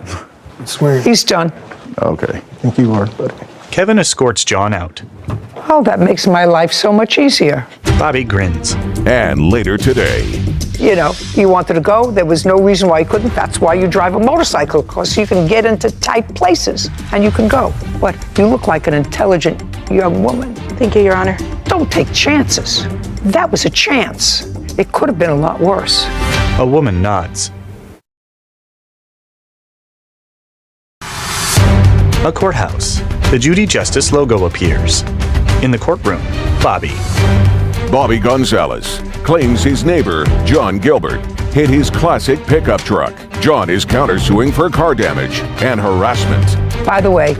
Swear. He's done. Okay. Thank you, Lord. Kevin escorts John out. Oh, that makes my life so much easier. Bobby grins. And later today. You know, you wanted to go. There was no reason why you couldn't. That's why you drive a motorcycle, because you can get into tight places and you can go. But you look like an intelligent young woman. Thank you, Your Honor. Don't take chances. That was a chance. It could have been a lot worse. A woman nods. A courthouse. The Judy Justice logo appears. In the courtroom, Bobby. Bobby Gonzalez claims his neighbor, John Gilbert, hit his classic pickup truck. John is countersuing for car damage and harassment. By the way,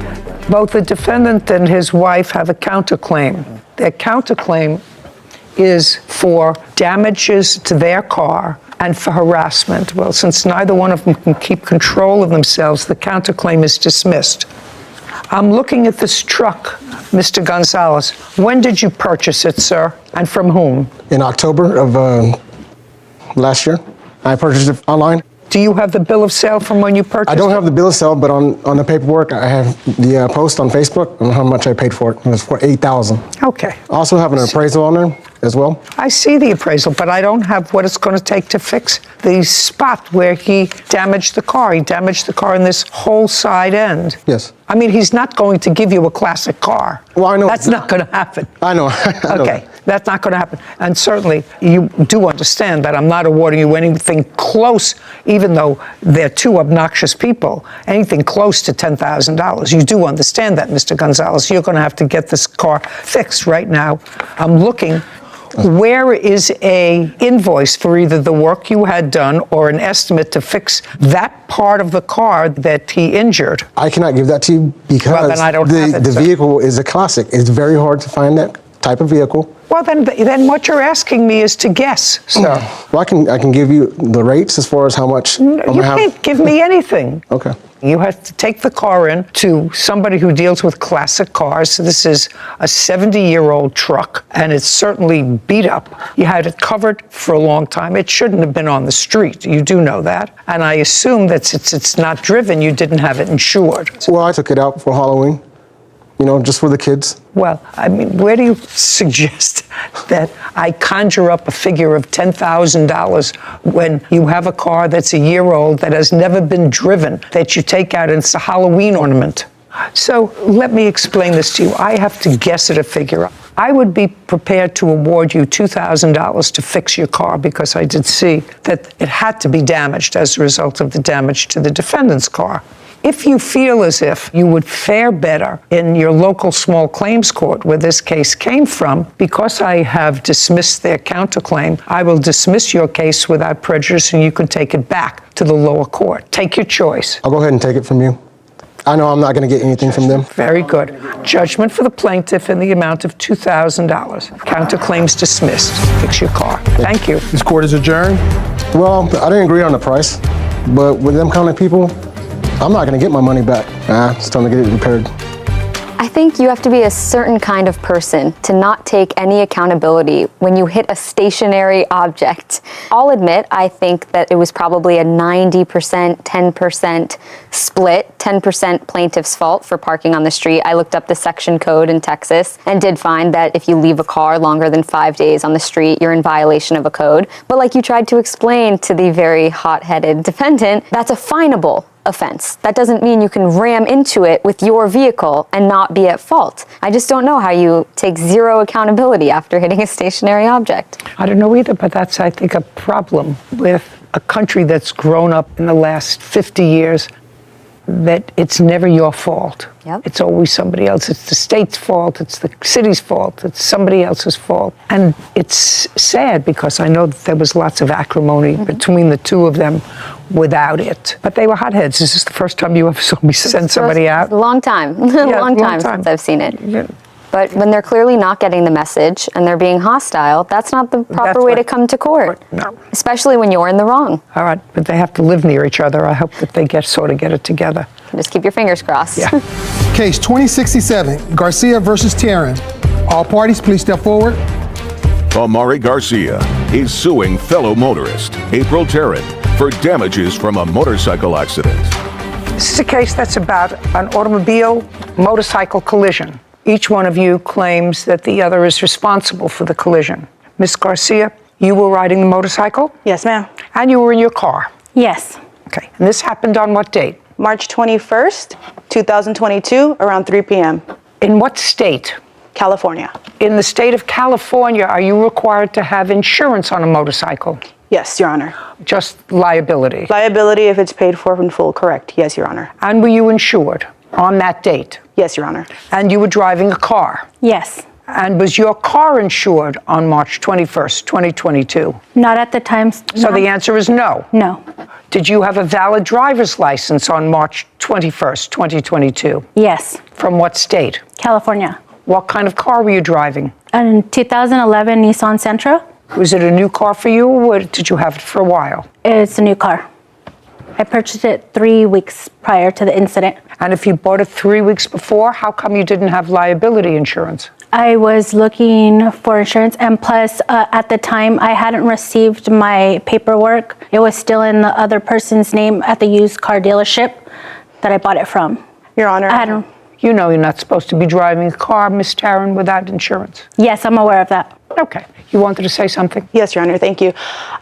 both the defendant and his wife have a counterclaim. Their counterclaim is for damages to their car and for harassment. Well, since neither one of them can keep control of themselves, the counterclaim is dismissed. I'm looking at this truck, Mr. Gonzalez. When did you purchase it, sir, and from whom? In October of last year, I purchased it online. Do you have the bill of sale from when you purchased it? I don't have the bill of sale, but on the paperwork, I have the post on Facebook on how much I paid for it. It was for $8,000. Okay. I also have an appraisal on there as well. I see the appraisal, but I don't have what it's going to take to fix the spot where he damaged the car. He damaged the car in this whole side end. Yes. I mean, he's not going to give you a classic car. Well, I know. That's not going to happen. I know. I know Okay, that. that's not going to happen. And certainly, you do understand that I'm not awarding you anything close, even though they're two obnoxious people, anything close to $10,000. You do understand that, Mr. Gonzalez. You're going to have to get this car fixed right now. I'm looking. Where is a invoice for either the work you had done or an estimate to fix that part of the car that he injured? I cannot give that to you because Well, then I don't have it, the sir. vehicle is a classic. It's very hard to find that type of vehicle. Well, then what you're asking me is to guess, sir. Well, I can give you the rates as far as how much. You can't give me anything. Okay. You have to take the car in to somebody who deals with classic cars. This is a 70-year-old truck, and it's certainly beat up. You had it covered for a long time. It shouldn't have been on the street. You do know that. And I assume that since it's not driven, you didn't have it insured. Well, I took it out for Halloween, just for the kids. Well, I mean, where do you suggest that I conjure up a figure of $10,000 when you have a car that's a year old that has never been driven, that you take out and it's a Halloween ornament? So let me explain this to you. I have to guess at a figure. I would be prepared to award you $2,000 to fix your car because I did see that it had to be damaged as a result of the damage to the defendant's car. If you feel as if you would fare better in your local small claims court where this case came from, because I have dismissed their counterclaim, I will dismiss your case without prejudice and you can take it back to the lower court. Take your choice. I'll go ahead and take it from you. I know I'm not going to get anything from them. Very good. Judgment for the plaintiff in the amount of $2,000. Counterclaims dismissed. Fix your car. Thank you. This court is adjourned. Well, I didn't agree on the price, but with them kind of people, I'm not going to get my money back. It's time to get it repaired. I think you have to be a certain kind of person to not take any accountability when you hit a stationary object. I'll admit, I think that it was probably a 90%, 10% split, 10% plaintiff's fault for parking on the street. I looked up the section code in Texas and did find that if you leave a car longer than 5 days on the street, you're in violation of a code. But like you tried to explain to the very hot-headed defendant, that's a finable offense. That doesn't mean you can ram into it with your vehicle and not be at fault. I just don't know how you take zero accountability after hitting a stationary object. I don't know either, but that's, I think, a problem with a country that's grown up in the last 50 years, that it's never your fault. Yep. It's always somebody else. It's the state's fault. It's the city's fault. It's somebody else's fault. And it's sad because I know that there was lots of acrimony between the two of them without it. But they were hotheads. Is this the first time you ever saw me send somebody out? A long time. long time since I've seen it. Yeah. But when they're clearly not getting the message and they're being hostile, that's not the proper way to come to court. No. Especially when you're in the wrong. All right, but they have to live near each other. I hope that they get it together. Just keep your fingers crossed. Yeah. Case 2067, Garcia versus Taryn. All parties, please step forward. Amari Garcia is suing fellow motorist April Taryn for damages from a motorcycle accident. This is a case that's about an automobile-motorcycle collision. Each one of you claims that the other is responsible for the collision. Ms. Garcia, you were riding the motorcycle? Yes, ma'am. And you were in your car? Yes. Okay. And this happened on what date? March 21st, 2022, around 3 p.m. In what state? California. In the state of California, are you required to have insurance on a motorcycle? Yes, Your Honor. Just liability? Liability if it's paid for in full, correct. Yes, Your Honor. And were you insured on that date? Yes, Your Honor. And you were driving a car? Yes. And was your car insured on March 21st, 2022? Not at the time. So the answer is no? No. Did you have a valid driver's license on March 21st, 2022? Yes. From what state? California. What kind of car were you driving? A 2011 Nissan Sentra. Was it a new car for you, or did you have it for a while? It's a new car. I purchased it 3 weeks prior to the incident. And if you bought it 3 weeks before, how come you didn't have liability insurance? I was looking for insurance, and plus, at the time, I hadn't received my paperwork. It was still in the other person's name at the used car dealership that I bought it from. Your Honor. I hadn't. You know you're not supposed to be driving a car, Miss Taryn, without insurance. Yes, I'm aware of that. Okay. You wanted to say something? Yes, Your Honor, thank you.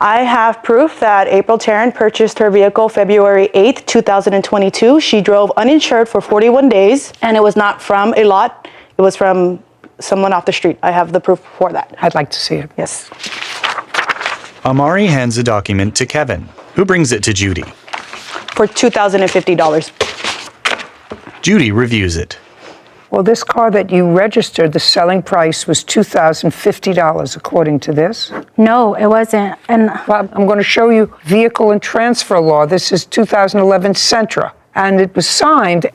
I have proof that April Taryn purchased her vehicle February 8th, 2022. She drove uninsured for 41 days, and it was not from a lot. It was from someone off the street. I have the proof for that. I'd like to see it. Yes. Amari hands a document to Kevin, who brings it to Judy. For $2,050. Judy reviews it. Well, this car that you registered, the selling price was $2,050, according to this. No, it wasn't. And well, I'm going to show you vehicle and transfer law. This is 2011 Sentra, and it was signed,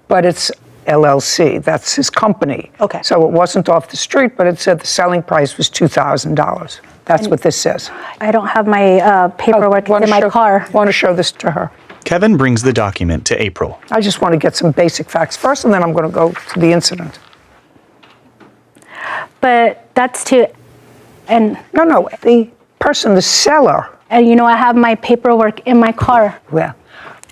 but it's LLC. That's his company. Okay. So it wasn't off the street, but it said the selling price was $2,000. That's what this says. I don't have my paperwork in my car. Want to show this to her? Kevin brings the document to April. I just want to get some basic facts first, and then I'm going to go to the incident. But that's and no, the person, the seller. And you know, I have my paperwork in my car. Well,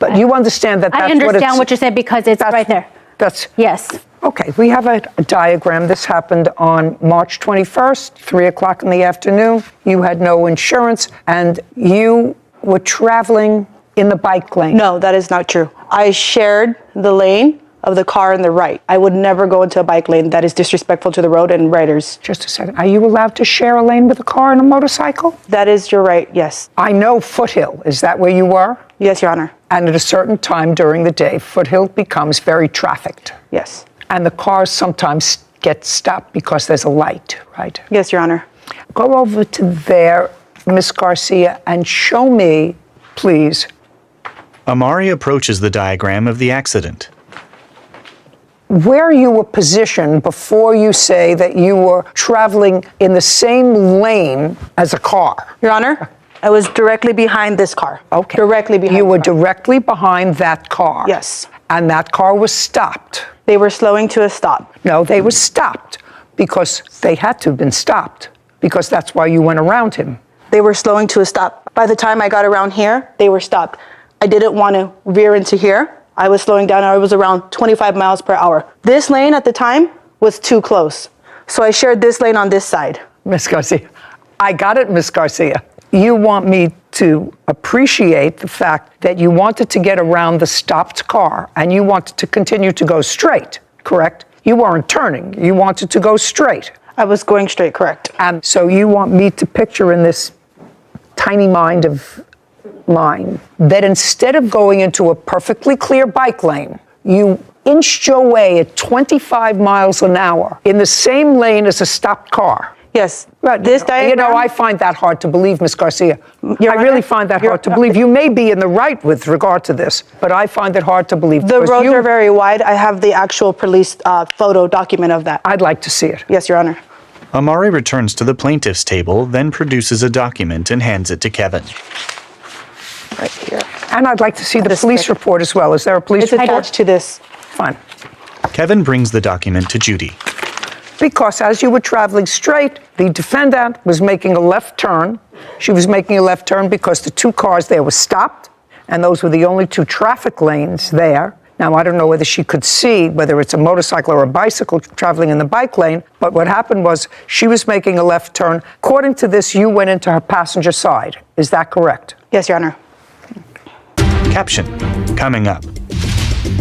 but you understand that that's I understand what you said because it's right there. That's yes. Okay, we have a diagram. This happened on March 21st, 3 o'clock in the afternoon. You had no insurance, and you were traveling in the bike lane. No, that is not true. I shared the lane of the car on the right. I would never go into a bike lane. That is disrespectful to the road and riders. Just a second. Are you allowed to share a lane with a car and a motorcycle? That is your right, yes. I know Foothill. Is that where you were? Yes, Your Honor. And at a certain time during the day, Foothill becomes very trafficked. Yes. And the cars sometimes get stopped because there's a light, right? Yes, Your Honor. Go over to there, Miss Garcia, and show me, please. Amari approaches the diagram of the accident. Where you were positioned before you say that you were traveling in the same lane as a car. Your Honor, I was directly behind this car. Okay. Directly behind. You were directly behind that car. Yes. And that car was stopped. They were slowing to a stop. No, they were stopped because they had to have been stopped because that's why you went around him. They were slowing to a stop. By the time I got around here, they were stopped. I didn't want to veer into here. I was slowing down. I was around 25 miles per hour. This lane at the time was too close. So I shared this lane on this side. Miss Garcia, I got it, Miss Garcia. you want me to appreciate the fact that you wanted to get around the stopped car and you wanted to continue to go straight, correct? You weren't turning. You wanted to go straight. I was going straight, correct. And so you want me to picture in this tiny mind of mine that instead of going into a perfectly clear bike lane, you inched your way at 25 miles an hour in the same lane as a stopped car. Yes. This diagram, I find that hard to believe, Ms. Garcia. I really find that hard to believe. You may be in the right with regard to this, but I find it hard to believe. The roads are very wide. I have the actual police photo document of that. I'd like to see it. Yes, Your Honor. Amari returns to the plaintiff's table, then produces a document and hands it to Kevin. Right here. And I'd like to see the police report as well. Is there a police report? It's attached to this. Fine. Kevin brings the document to Judy. Because as you were traveling straight, the defendant was making a left turn. She was making a left turn because the two cars there were stopped, and those were the only two traffic lanes there. Now, I don't know whether she could see whether it's a motorcycle or a bicycle traveling in the bike lane, but what happened was she was making a left turn. According to this, you went into her passenger side. Is that correct? Yes, Your Honor. Caption, coming up.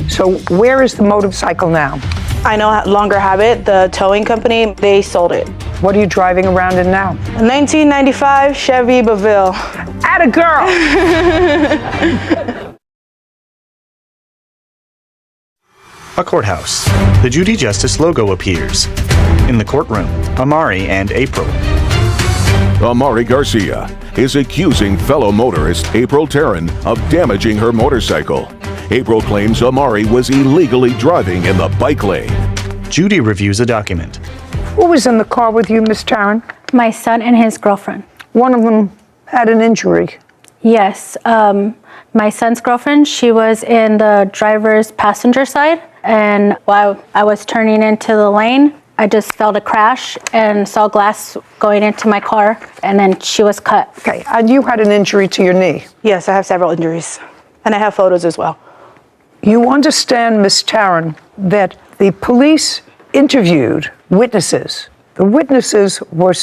So where is the motorcycle now? I no longer have it. The towing company, they sold it. What are you driving around in now? A 1995 Chevy Baville. Atta girl! A courthouse. The Judy Justice logo appears. In the courtroom, Amari and April. Amari Garcia is accusing fellow motorist April Taryn of damaging her motorcycle. April claims Amari was illegally driving in the bike lane. Judy reviews a document. Who was in the car with you, Miss Taryn? My son and his girlfriend. One of them had an injury. Yes. My son's girlfriend, she was in the driver's passenger side. And while I was turning into the lane, I just felt a crash and saw glass going into my car, and then she was cut. Okay, and you had an injury to your knee? Yes, I have several injuries. And I have photos as well. You understand, Miss Taryn, that the police interviewed witnesses. The witnesses were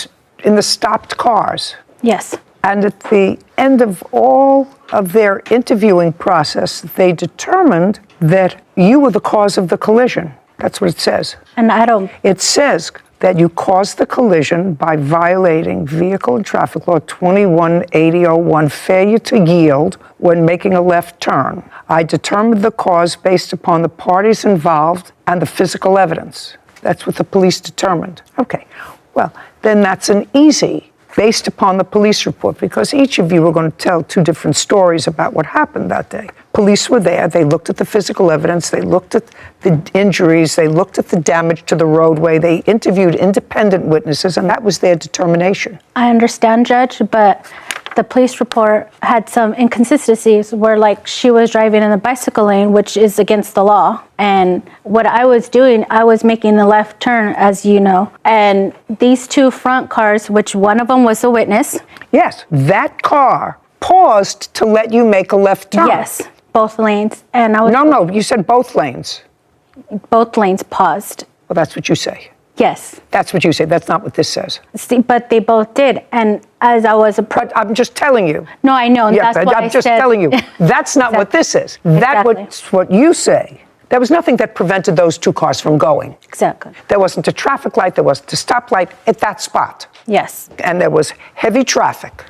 in the stopped cars. Yes. And at the end of all of their interviewing process, they determined that you were the cause of the collision. That's what it says. And I don't... It says that you caused the collision by violating Vehicle and Traffic Law 218001, failure to yield when making a left turn. I determined the cause based upon the parties involved and the physical evidence. That's what the police determined. Okay, well, then that's an easy based upon the police report, because each of you are going to tell two different stories about what happened that day. Police were there, they looked at the physical evidence, they looked at the injuries, they looked at the damage to the roadway, they interviewed independent witnesses, and that was their determination. I understand, Judge, but the police report had some inconsistencies where, like, she was driving in the bicycle lane, which is against the law. And what I was doing, I was making the left turn, as you know. And these two front cars, which one of them was a witness. Yes, that car paused to let you make a left turn. Yes, both lanes. And I was... No, you said both lanes. Both lanes paused. Well, that's what you say. Yes. That's what you say. That's not what this says. See, but they both did. And as I was... But I'm just telling you. No, I know. And Yeah, that's why I'm just telling you. That's not what this is. That's what you say. There was nothing that prevented those two cars from going. Exactly. There wasn't a traffic light. There wasn't a stoplight at that spot. Yes. And there was heavy traffic.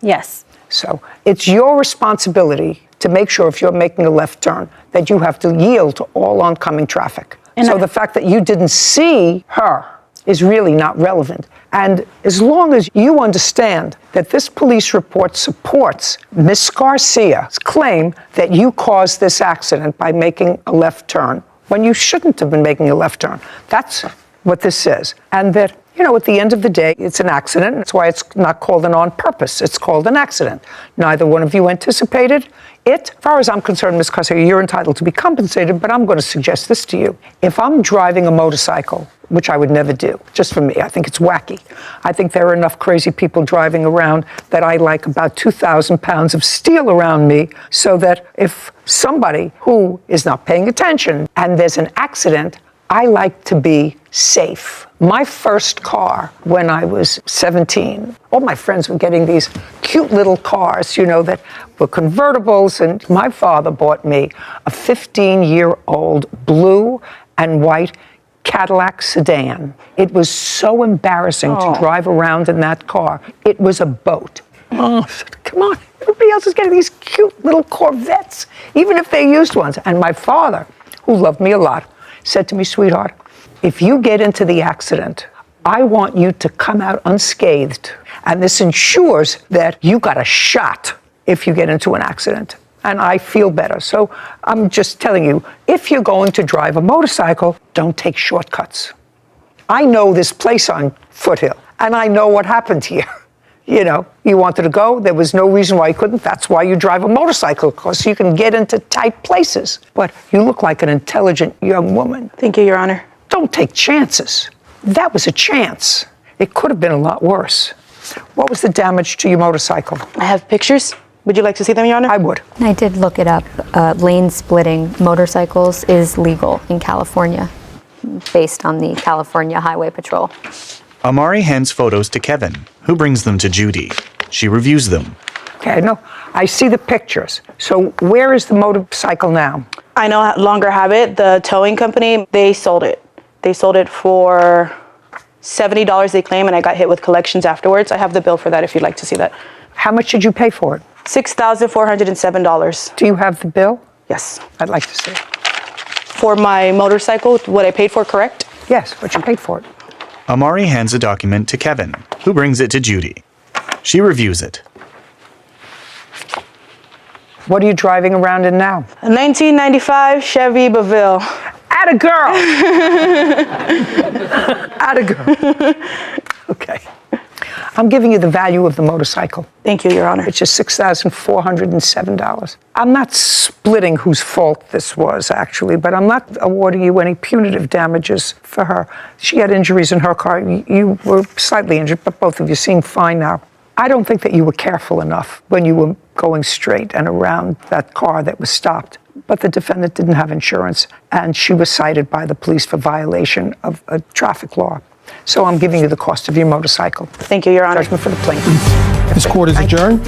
Yes. So it's your responsibility to make sure if you're making a left turn that you have to yield to all oncoming traffic. And so the fact that you didn't see her is really not relevant. And as long as you understand that this police report supports Ms. Garcia's claim that you caused this accident by making a left turn when you shouldn't have been making a left turn, that's what this says. And that, you know, at the end of the day, it's an accident. That's why it's not called an on purpose. It's called an accident. Neither one of you anticipated it. As far as I'm concerned, Ms. Garcia, you're entitled to be compensated, but I'm going to suggest this to you. If I'm driving a motorcycle, which I would never do, just for me, I think it's wacky. I think there are enough crazy people driving around that I like about 2,000 pounds of steel around me, so that if somebody who is not paying attention and there's an accident, I like to be safe. My first car when I was 17, all my friends were getting these cute little cars, that were convertibles, and my father bought me a 15-year-old blue and white Cadillac sedan. It was so embarrassing to drive around in that car. It was a boat. Oh, come on. Everybody else is getting these cute little Corvettes, even if they're used ones. And my father, who loved me a lot, said to me, sweetheart, if you get into the accident, I want you to come out unscathed. And this ensures that you got a shot if you get into an accident. And I feel better. So I'm just telling you, if you're going to drive a motorcycle, don't take shortcuts. I know this place on Foothill, and I know what happened here. You wanted to go, there was no reason why you couldn't. That's why you drive a motorcycle, because you can get into tight places. But you look like an intelligent young woman. Thank you, Your Honor. Don't take chances. That was a chance. It could have been a lot worse. What was the damage to your motorcycle? I have pictures. Would you like to see them, Your Honor? I would. I did look it up. Lane splitting motorcycles is legal in California, based on the California Highway Patrol. Amari hands photos to Kevin, who brings them to Judy. She reviews them. Okay, no, I see the pictures. So where is the motorcycle now? I no longer have it. The towing company, they sold it. They sold it for $70 they claim, and I got hit with collections afterwards. I have the bill for that if you'd like to see that. How much did you pay for it? $6,407. Do you have the bill? Yes. I'd like to see it. For my motorcycle, what I paid for, correct? Yes, what you paid for it. Amari hands a document to Kevin, who brings it to Judy. She reviews it. What are you driving around in now? A 1995 Chevy Baville. Atta girl! Atta girl. Okay. I'm giving you the value of the motorcycle. Thank you, Your Honor. It's just $6,407. I'm not splitting whose fault this was, actually, but I'm not awarding you any punitive damages for her. She had injuries in her car. You were slightly injured, but both of you seem fine now. I don't think that you were careful enough when you were going straight and around that car that was stopped. But the defendant didn't have insurance, and she was cited by the police for violation of a traffic law. So I'm giving you the cost of your motorcycle. Thank you, Your Honor. Judgment for the plaintiff. This court is adjourned.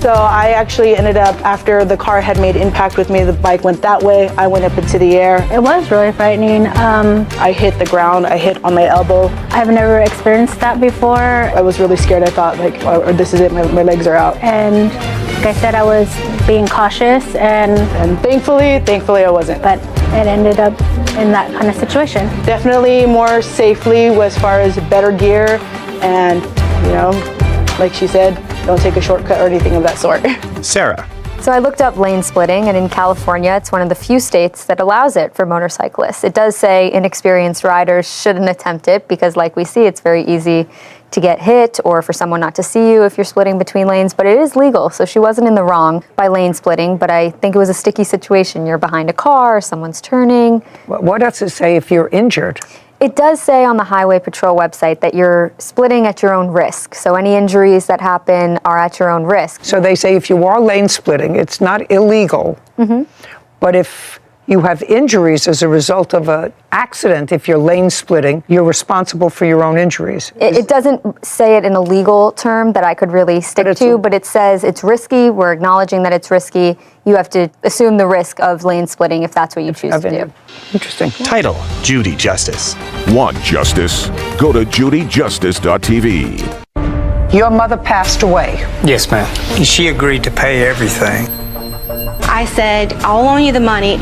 So I actually ended up, after the car had made impact with me, the bike went that way. I went up into the air. It was really frightening. I hit the ground. I hit on my elbow. I've never experienced that before. I was really scared. I thought, like, oh, this is it. My legs are out. And like I said, I was being cautious, and thankfully I wasn't. But it ended up in that kind of situation. Definitely more safely as far as better gear, and like she said, don't take a shortcut or anything of that sort. Sarah. So I looked up lane splitting, and in California, it's one of the few states that allows it for motorcyclists. It does say inexperienced riders shouldn't attempt it because, like we see, it's very easy to get hit or for someone not to see you if you're splitting between lanes, but it is legal. So she wasn't in the wrong by lane splitting, but I think it was a sticky situation. You're behind a car, someone's turning. What does it say if you're injured? It does say on the Highway Patrol website that you're splitting at your own risk. So any injuries that happen are at your own risk. So they say if you are lane splitting, it's not illegal. Mm-hmm. But if you have injuries as a result of an accident, if you're lane splitting, you're responsible for your own injuries. It doesn't say it in a legal term that I could really stick to, but it says it's risky. We're acknowledging that it's risky. You have to assume the risk of lane splitting if that's what you choose to do. Interesting. Title, Judy Justice. Want justice? Go to judyjustice.tv. Your mother passed away. Yes, ma'am. She agreed to pay everything. I said, I'll loan you the money.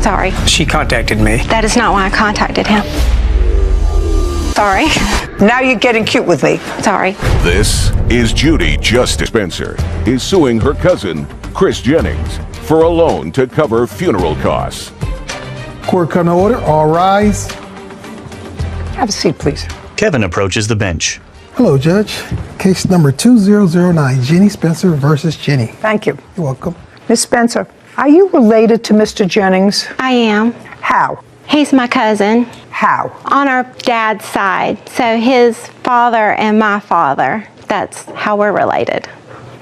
Sorry. She contacted me. That is not why I contacted him. Sorry. Now you're getting cute with me. Sorry. This is Judy Justice. Spencer is suing her cousin, Chris Jennings, for a loan to cover funeral costs. Court come to order. All rise. Have a seat, please. Kevin approaches the bench. Hello, Judge. Case number 2009, Jenny Spencer versus Jenny. Thank you. You're welcome. Miss Spencer, are you related to Mr. Jennings? I am. How? He's my cousin. How? On our dad's side. So his father and my father. That's how we're related.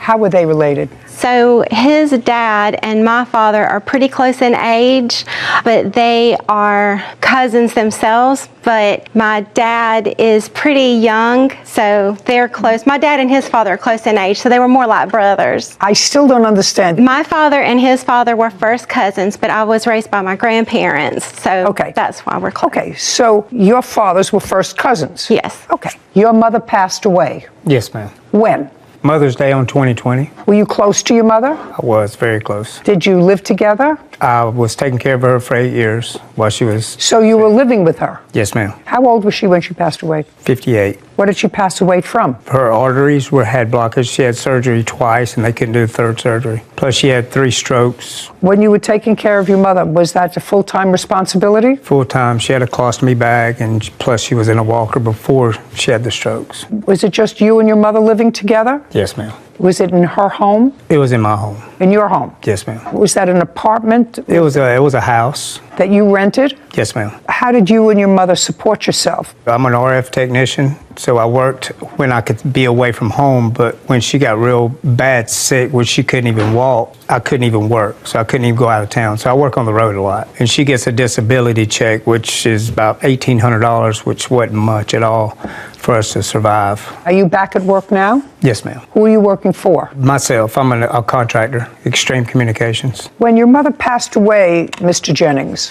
How were they related? So his dad and my father are pretty close in age, but they are cousins themselves. But my dad is pretty young, so they're close. My dad and his father are close in age, so they were more like brothers. I still don't understand. My father and his father were first cousins, but I was raised by my grandparents, so that's why we're close. Okay, so your fathers were first cousins? Yes. Okay. Your mother passed away. Yes, ma'am. When? Mother's Day on 2020. Were you close to your mother? I was very close. Did you live together? I was taking care of her for 8 years while she was... So you were living with her? Yes, ma'am. How old was she when she passed away? 58. What did she pass away from? Her arteries had blockage. She had surgery twice, and they couldn't do the third surgery. Plus, she had 3 strokes. When you were taking care of your mother, was that a full-time responsibility? Full-time. She had a colostomy bag, and plus she was in a walker before she had the strokes. Was it just you and your mother living together? Yes, ma'am. Was it in her home? It was in my home. In your home? Yes, ma'am. Was that an apartment? It was a house. That you rented? Yes, ma'am. How did you and your mother support yourself? I'm an RF technician, so I worked when I could be away from home, but when she got real bad sick, where she couldn't even walk, I couldn't even work, so I couldn't even go out of town. So I work on the road a lot. And she gets a disability check, which is about $1,800, which wasn't much at all for us to survive. Are you back at work now? Yes, ma'am. Who are you working for? Myself. I'm a contractor, Extreme Communications. When your mother passed away, Mr. Jennings,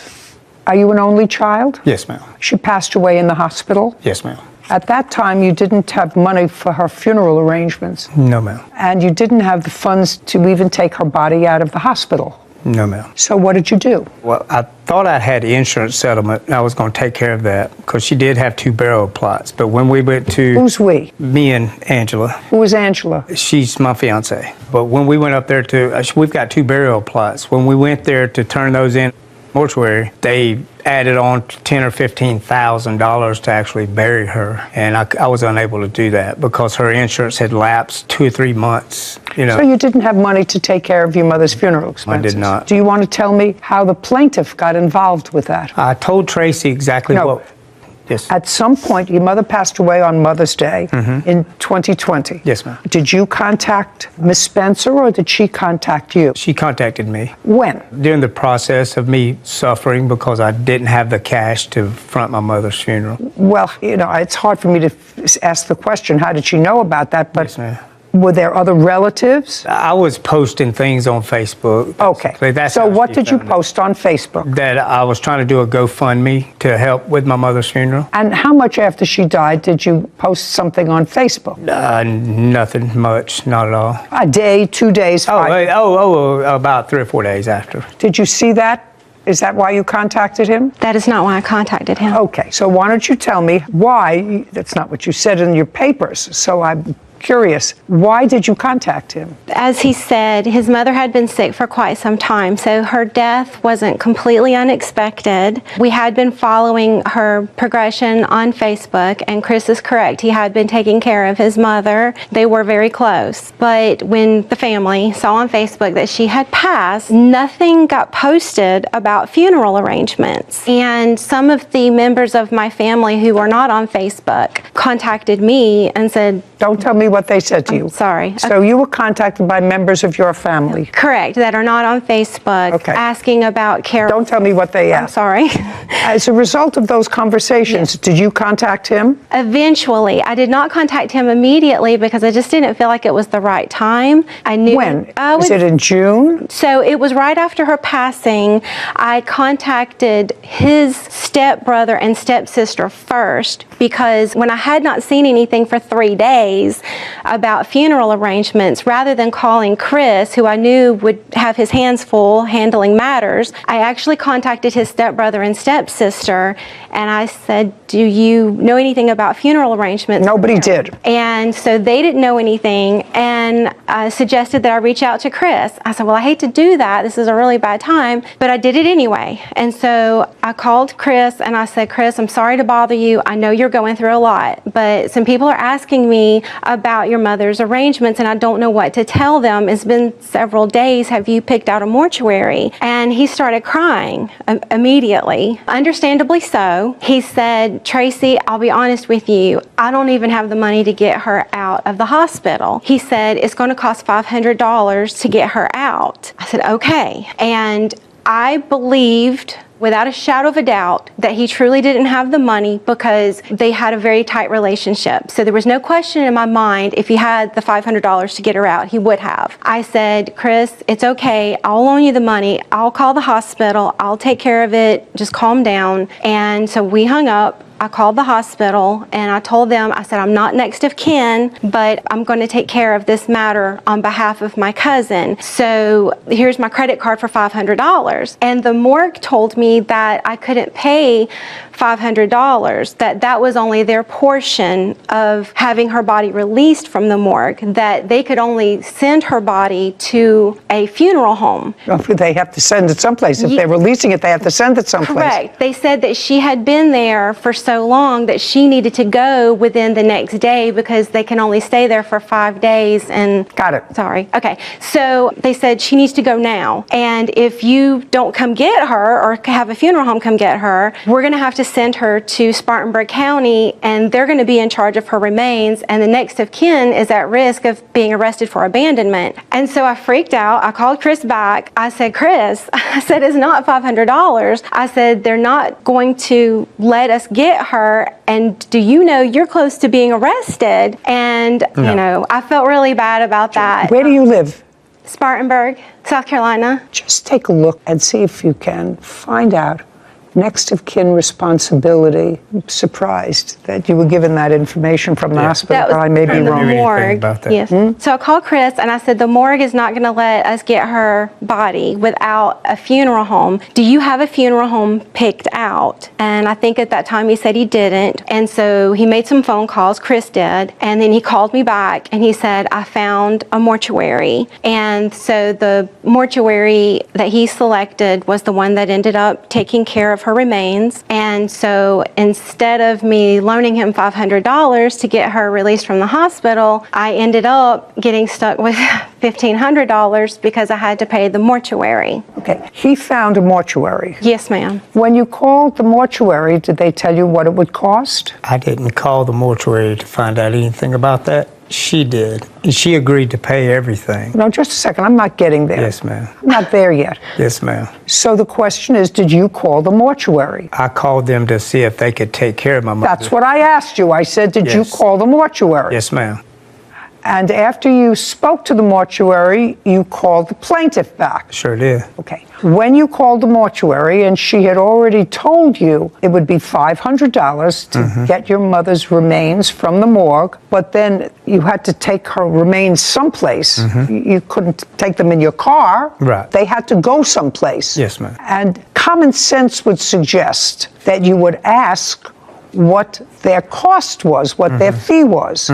are you an only child? Yes, ma'am. She passed away in the hospital? Yes, ma'am. At that time, you didn't have money for her funeral arrangements. No, ma'am. And you didn't have the funds to even take her body out of the hospital. No, ma'am. So what did you do? Well, I thought I had insurance settlement, and I was going to take care of that, because she did have 2 burial plots. But when we went to... Who's we? Me and Angela. Who is Angela? She's my fiance. But when we went up there we've got 2 burial plots. When we went there to turn those in mortuary, they added on $10,000 or $15,000 to actually bury her, and I was unable to do that because her insurance had lapsed 2 or 3 months. You know. So you didn't have money to take care of your mother's funeral expenses? I did not. Do you want to tell me how the plaintiff got involved with that? I told Tracy exactly what. Yes. At some point, your mother passed away on Mother's Day in 2020. Yes, ma'am. Did you contact Miss Spencer, or did she contact you? She contacted me. When? During the process of me suffering because I didn't have the cash to front my mother's funeral. Well, you know, it's hard for me to ask the question, how did she know about that? But yes, ma'am. Were there other relatives? I was posting things on Facebook. Okay. So what did you post on Facebook? That I was trying to do a GoFundMe to help with my mother's funeral. And how much after she died did you post something on Facebook? Nothing much, not at all. A day, 2 days? About 3 or 4 days after. Did you see that? Is that why you contacted him? That is not why I contacted him. Okay, so why don't you tell me why? That's not what you said in your papers, so I'm curious. Why did you contact him? As he said, his mother had been sick for quite some time, so her death wasn't completely unexpected. We had been following her progression on Facebook, and Chris is correct. He had been taking care of his mother. They were very close. But when the family saw on Facebook that she had passed, nothing got posted about funeral arrangements. And some of the members of my family who were not on Facebook contacted me and said, "Don't tell me what they said to you." Sorry. So you were contacted by members of your family? Correct, that are not on Facebook, asking about care. Don't tell me what they asked. I'm sorry. As a result of those conversations, did you contact him? Eventually. I did not contact him immediately because I just didn't feel like it was the right time. I knew. When? Was it in June? So it was right after her passing. I contacted his stepbrother and stepsister first because when I had not seen anything for 3 days about funeral arrangements, rather than calling Chris, who I knew would have his hands full handling matters, I actually contacted his stepbrother and stepsister, and I said, "Do you know anything about funeral arrangements?" Nobody did. And so they didn't know anything, and I suggested that I reach out to Chris. I said, "Well, I hate to do that. This is a really bad time," but I did it anyway. And so I called Chris and I said, "Chris, I'm sorry to bother you. I know you're going through a lot, but some people are asking me about about your mother's arrangements and I don't know what to tell them. It's been several days. Have you picked out a mortuary? And he started crying immediately, understandably so. He said, Tracy, I'll be honest with you, I don't even have the money to get her out of the hospital. He said, it's going to cost $500 to get her out. I said, okay. And I believed without a shadow of a doubt that he truly didn't have the money because they had a very tight relationship. So there was no question in my mind if he had the $500 to get her out, he would have. I said, Chris, it's okay. I'll loan you the money. I'll call the hospital. I'll take care of it. Just calm down. And so we hung up. I called the hospital and I told them, I said, I'm not next of kin, but I'm going to take care of this matter on behalf of my cousin. So here's my credit card for $500. And the morgue told me that I couldn't pay $500, that was only their portion of having her body released from the morgue, that they could only send her body to a funeral home. They have to send it someplace. If they're releasing it, they have to send it someplace. Correct. They said that she had been there for so long that she needed to go within the next day because they can only stay there for 5 days. And got it. Sorry. Okay. So they said she needs to go now. And if you don't come get her or have a funeral home come get her, we're going to have to send her to Spartanburg County and they're going to be in charge of her remains. And the next of kin is at risk of being arrested for abandonment. And so I freaked out. I called Chris back. I said, Chris, I said, it's not $500. I said, they're not going to let us get her, and do you know you're close to being arrested? And No. you know, I felt really bad about that. Where do you live? Spartanburg, South Carolina. Just take a look and see if you can find out next of kin responsibility. I'm surprised that you were given that information from the hospital, That was but I may be from the wrong. morgue. Yes. So I called Chris and I said, the morgue is not going to let us get her body without a funeral home. Do you have a funeral home picked out? And I think at that time he said he didn't. And so he made some phone calls, Chris did, and then he called me back and he said, I found a mortuary. And so the mortuary that he selected was the one that ended up taking care of her remains. And so instead of me loaning him $500 to get her released from the hospital, I ended up getting stuck with $1,500 because I had to pay the mortuary. Okay, he found a mortuary. Yes, ma'am. When you called the mortuary, did they tell you what it would cost? I didn't call the mortuary to find out anything about that. She did. And she agreed to pay everything. No, just a second. I'm not getting there. Yes, ma'am. I'm not there yet. Yes, ma'am. So the question is, did you call the mortuary? I called them to see if they could take care of my mother. That's what I asked you. I said, did you call the mortuary? Yes, ma'am. And after you spoke to the mortuary, you called the plaintiff back. Sure did. Okay. When you called the mortuary and she had already told you it would be $500 to get your mother's remains from the morgue, but then you had to take her remains someplace. You couldn't take them in your car. Right. They had to go someplace. Yes, ma'am. And common sense would suggest that you would ask what their cost was, what their fee was.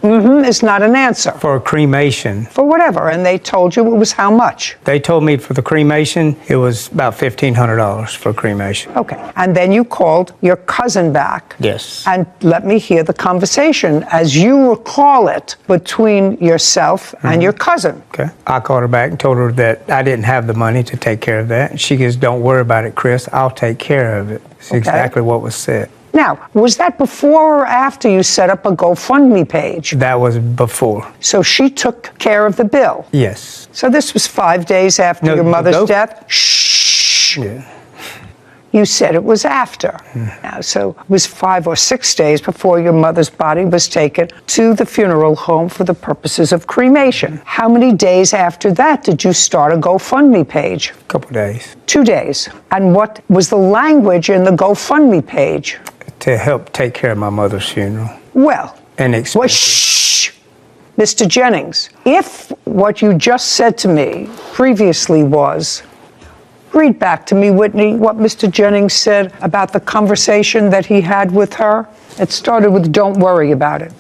Is not an answer. For a cremation. For whatever, and they told you it was how much? They told me for the cremation, it was about $1,500 for cremation. Okay, and then you called your cousin back. Yes. And let me hear the conversation, as you recall it, between yourself and your cousin. Okay. I called her back and told her that I didn't have the money to take care of that. And she goes, don't worry about it, Chris, I'll take care of it. It's exactly what was said. Now, was that before or after you set up a GoFundMe page? That was before. So she took care of the bill? Yes. So this was 5 days after your mother's death? Shh. Yeah. You said it was after. Now, so it was 5 or 6 days before your mother's body was taken to the funeral home for the purposes of cremation. How many days after that did you start a GoFundMe page? A couple days. 2 days. And what was the language in the GoFundMe page? To help take care of my mother's funeral. Well, and shh, Mr. Jennings, if what you just said to me previously was, read back to me, Whitney, what Mr. Jennings said about the conversation that he had with her. It started with, don't worry about it.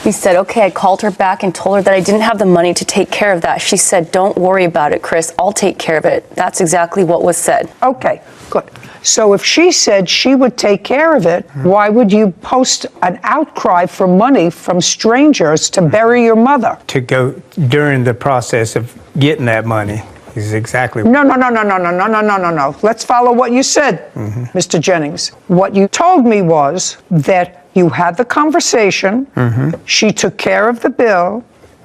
He said, okay, I called her back and told her that I didn't have the money to take care of that. She said, don't worry about it, Chris. I'll take care of it. That's exactly what was said. Okay, good. So if she said she would take care of it, why would you post an outcry for money from strangers to bury your mother? To go during the process of getting that money is exactly No. Let's follow what you said, Mr. Jennings. What you told me was that you had the conversation, she took care of the bill.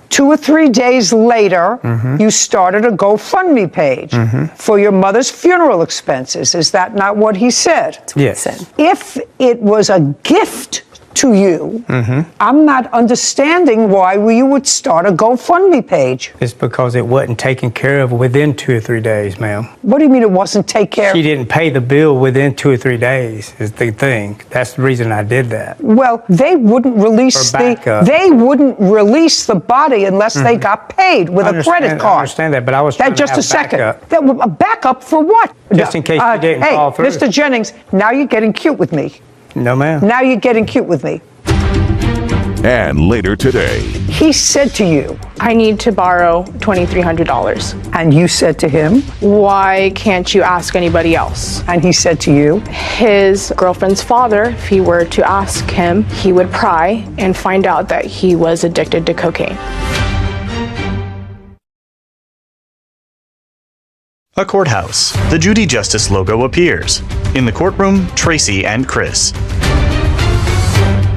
2 or 3 days later, you started a GoFundMe page for your mother's funeral expenses. Is that not what he said? Yes. If it was a gift to you, I'm not understanding why you would start a GoFundMe page. It's because it wasn't taken care of within 2 or 3 days, ma'am. What do you mean it wasn't taken care of? She didn't pay the bill within 2 or 3 days is the thing. That's the reason I did that. Well, they wouldn't release the body unless they got paid with a credit card. I understand that, but I was trying just to a second. backup. A backup for what? Just in case you didn't fall through. Mr. Jennings, now you're getting cute with me. No, ma'am. Now you're getting cute with me. And later today, He said to you, I need to borrow $2,300. And you said to him, why can't you ask anybody else? And he said to you, his girlfriend's father, if he were to ask him, he would pry and find out that he was addicted to cocaine. A courthouse. The Judy Justice logo appears. In the courtroom, Tracy and Chris.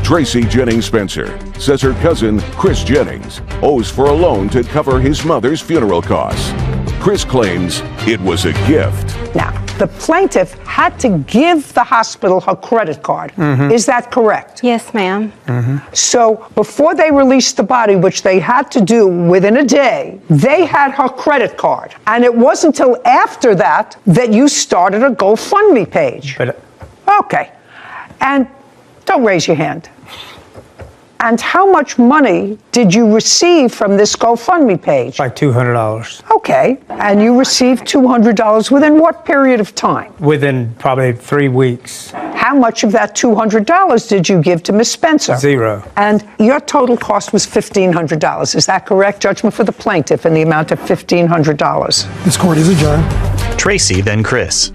Tracy Jennings Spencer says her cousin, Chris Jennings, owes for a loan to cover his mother's funeral costs. Chris claims it was a gift. Now, the plaintiff had to give the hospital her credit card. Is that correct? Yes, ma'am. So before they released the body, which they had to do within a day, they had her credit card. And it wasn't until after that that you started a GoFundMe page. Okay. And don't raise your hand. And how much money did you receive from this GoFundMe page? Like $200. Okay. And you received $200 within what period of time? Within probably 3 weeks. How much of that $200 did you give to Miss Spencer? 0. And your total cost was $1,500. Is that correct? Judgment for the plaintiff in the amount of $1,500. This court is adjourned. Tracy, then Chris.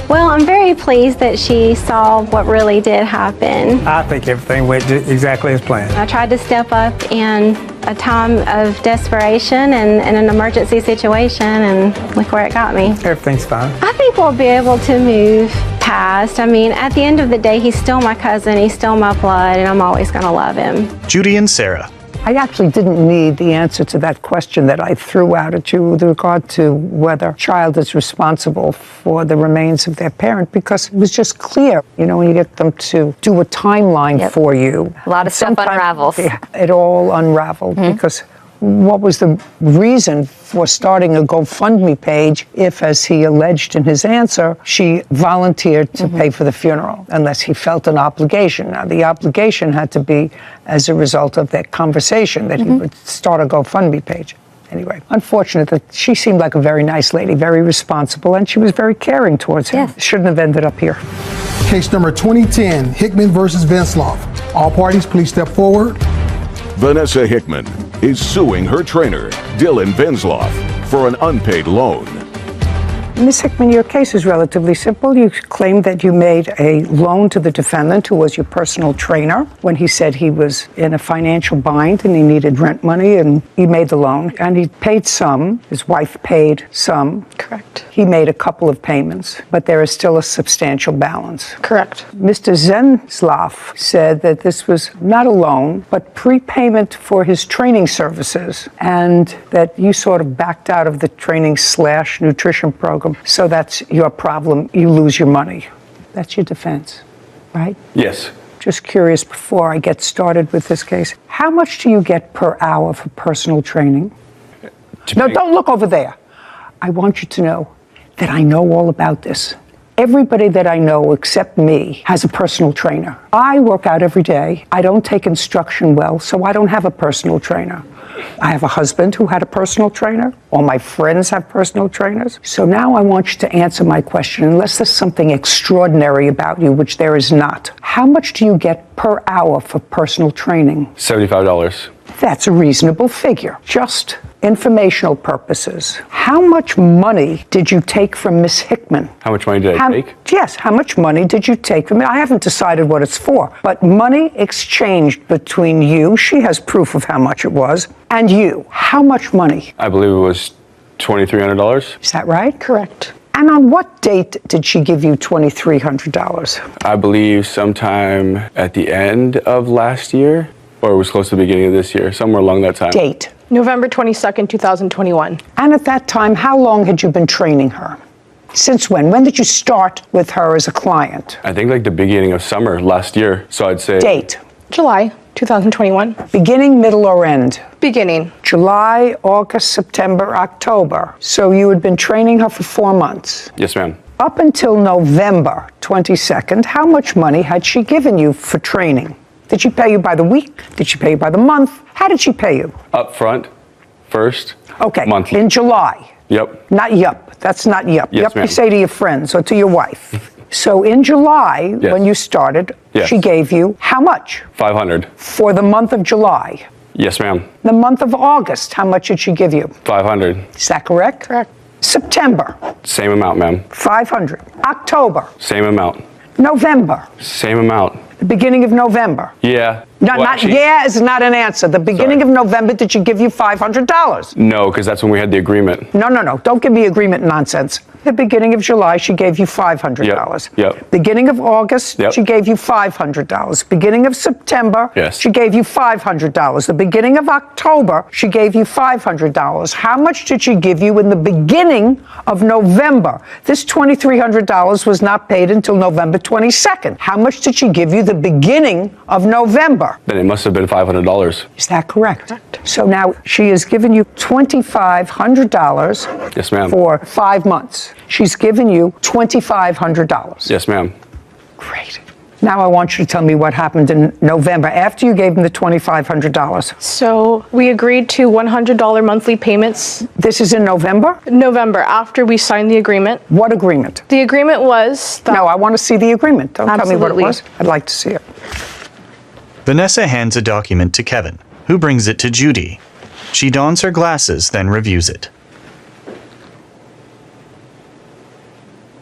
Well, I'm very pleased that she saw what really did happen. I think everything went exactly as planned. I tried to step up in a time of desperation and an emergency situation, and look where it got me. Everything's fine. I think we'll be able to move past. I mean, at the end of the day, he's still my cousin, he's still my blood, and I'm always going to love him. Judy and Sarah. I actually didn't need the answer to that question that I threw out at you with regard to whether a child is responsible for the remains of their parent, because it was just clear, you know, when you get them to do a timeline for you. A lot of stuff unravels. It all unraveled because what was the reason for starting a GoFundMe page if, as he alleged in his answer, she volunteered to pay for the funeral, unless he felt an obligation? Now, the obligation had to be as a result of that conversation that he would start a GoFundMe page. Anyway, unfortunate that she seemed like a very nice lady, very responsible, and she was very caring towards him. Yes. Shouldn't have ended up here. Case number 2010, Hickman versus Vensloff. All parties, please step forward. Vanessa Hickman is suing her trainer, Dylan Vensloff, for an unpaid loan. Ms. Hickman, your case is relatively simple. You claim that you made a loan to the defendant, who was your personal trainer, when he said he was in a financial bind and he needed rent money, and he made the loan. And he paid some. His wife paid some. Correct. He made a couple of payments, but there is still a substantial balance. Correct. Mr. Vensloff said that this was not a loan, but prepayment for his training services, and that you sort of backed out of the training/nutrition program. So that's your problem. You lose your money. That's your defense, right? Yes. Just curious, before I get started with this case, how much do you get per hour for personal training? No, don't look over there. I want you to know that I know all about this. Everybody that I know except me has a personal trainer. I work out every day. I don't take instruction well, so I don't have a personal trainer. I have a husband who had a personal trainer. All my friends have personal trainers. So now I want you to answer my question, unless there's something extraordinary about you, which there is not. How much do you get per hour for personal training? $75. That's a reasonable figure. Just informational purposes. How much money did you take from Miss Hickman? How much money did I take? Yes, how much money did you take from it? I haven't decided what it's for, but money exchanged between you, she has proof of how much it was, and you. How much money? I believe it was $2,300. Is that right? Correct. And on what date did she give you $2,300? I believe sometime at the end of last year, or it was close to the beginning of this year, somewhere along that time. Date? November 22nd, 2021. And at that time, how long had you been training her? Since when? When did you start with her as a client? I think like the beginning of summer last year. So I'd say. Date? July 2021. Beginning, middle, or end? Beginning. July, August, September, October. So you had been training her for 4 months. Yes, ma'am. Up until November 22nd, how much money had she given you for training? Did she pay you by the week? Did she pay you by the month? How did she pay you? Up front, first. Okay. Monthly. In July. Yep. Not yup. That's not yup. Yes, Yup ma'am. you say to your friends or to your wife. So in July, Yes. when you started, Yes. she gave you how much? 500. For the month of July. Yes, ma'am. The month of August, how much did she give you? 500. Is that correct? Correct. September, Same amount, ma'am. 500. October, Same amount. November, Same amount. the beginning of November. Yeah. No, Well, not actually, yeah is not an answer. The beginning of November, did she give you $500? No, because that's when we had the agreement. No. Don't give me agreement nonsense. The beginning of July, she gave you $500. Yep. Beginning of August, Yep. she gave you $500. Beginning of September, Yes. she gave you $500. The beginning of October, she gave you $500. How much did she give you in the beginning of November? This $2,300 was not paid until November 22nd. How much did she give you the beginning of November? Then it must have been $500. Is that correct? So now she has given you $2,500 Yes, ma'am. for 5 months. She's given you $2,500. Yes, ma'am. Great. Now I want you to tell me what happened in November after you gave him the $2,500. So we agreed to $100 monthly payments. This is in November? November, after we signed the agreement. What agreement? The agreement was that. No, I want to see the agreement. Don't tell me what it Absolutely. was. I'd like to see it. Vanessa hands a document to Kevin, who brings it to Judy. She dons her glasses, then reviews it.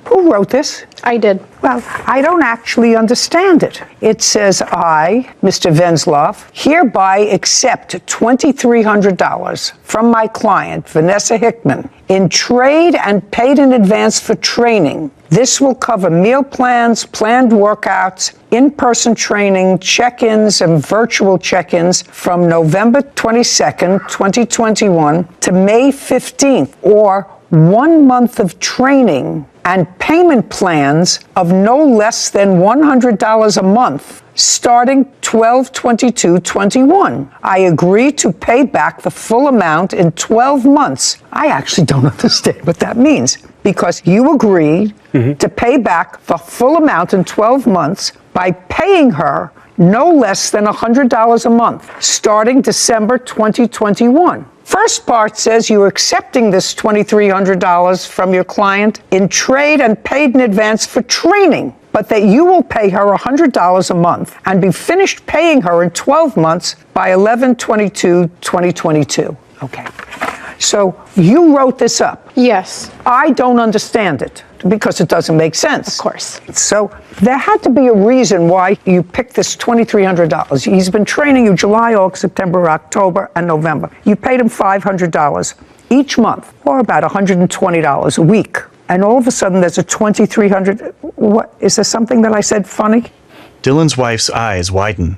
Who wrote this? I did. Well, I don't actually understand it. It says, I, Mr. Venzloff, hereby accept $2,300 from my client, Vanessa Hickman, in trade and paid in advance for training. This will cover meal plans, planned workouts, in-person training, check-ins, and virtual check-ins from November 22nd, 2021 to May 15th, or 1 month of training and payment plans of no less than $100 a month starting 12/22/21. I agree to pay back the full amount in 12 months. I actually don't understand what that means, because you agreed to pay back the full amount in 12 months by paying her no less than $100 a month starting December 2021. First part says you're accepting this $2,300 from your client in trade and paid in advance for training, but that you will pay her $100 a month and be finished paying her in 12 months by 11/22/2022. Okay. So you wrote this up. Yes. I don't understand it because it doesn't make sense. Of course. So there had to be a reason why you picked this $2,300. He's been training you July, August, September, October, and November. You paid him $500 each month, or about $120 a week. And all of a sudden there's a $2,300. What, is there something that I said funny? Dylan's wife's eyes widen.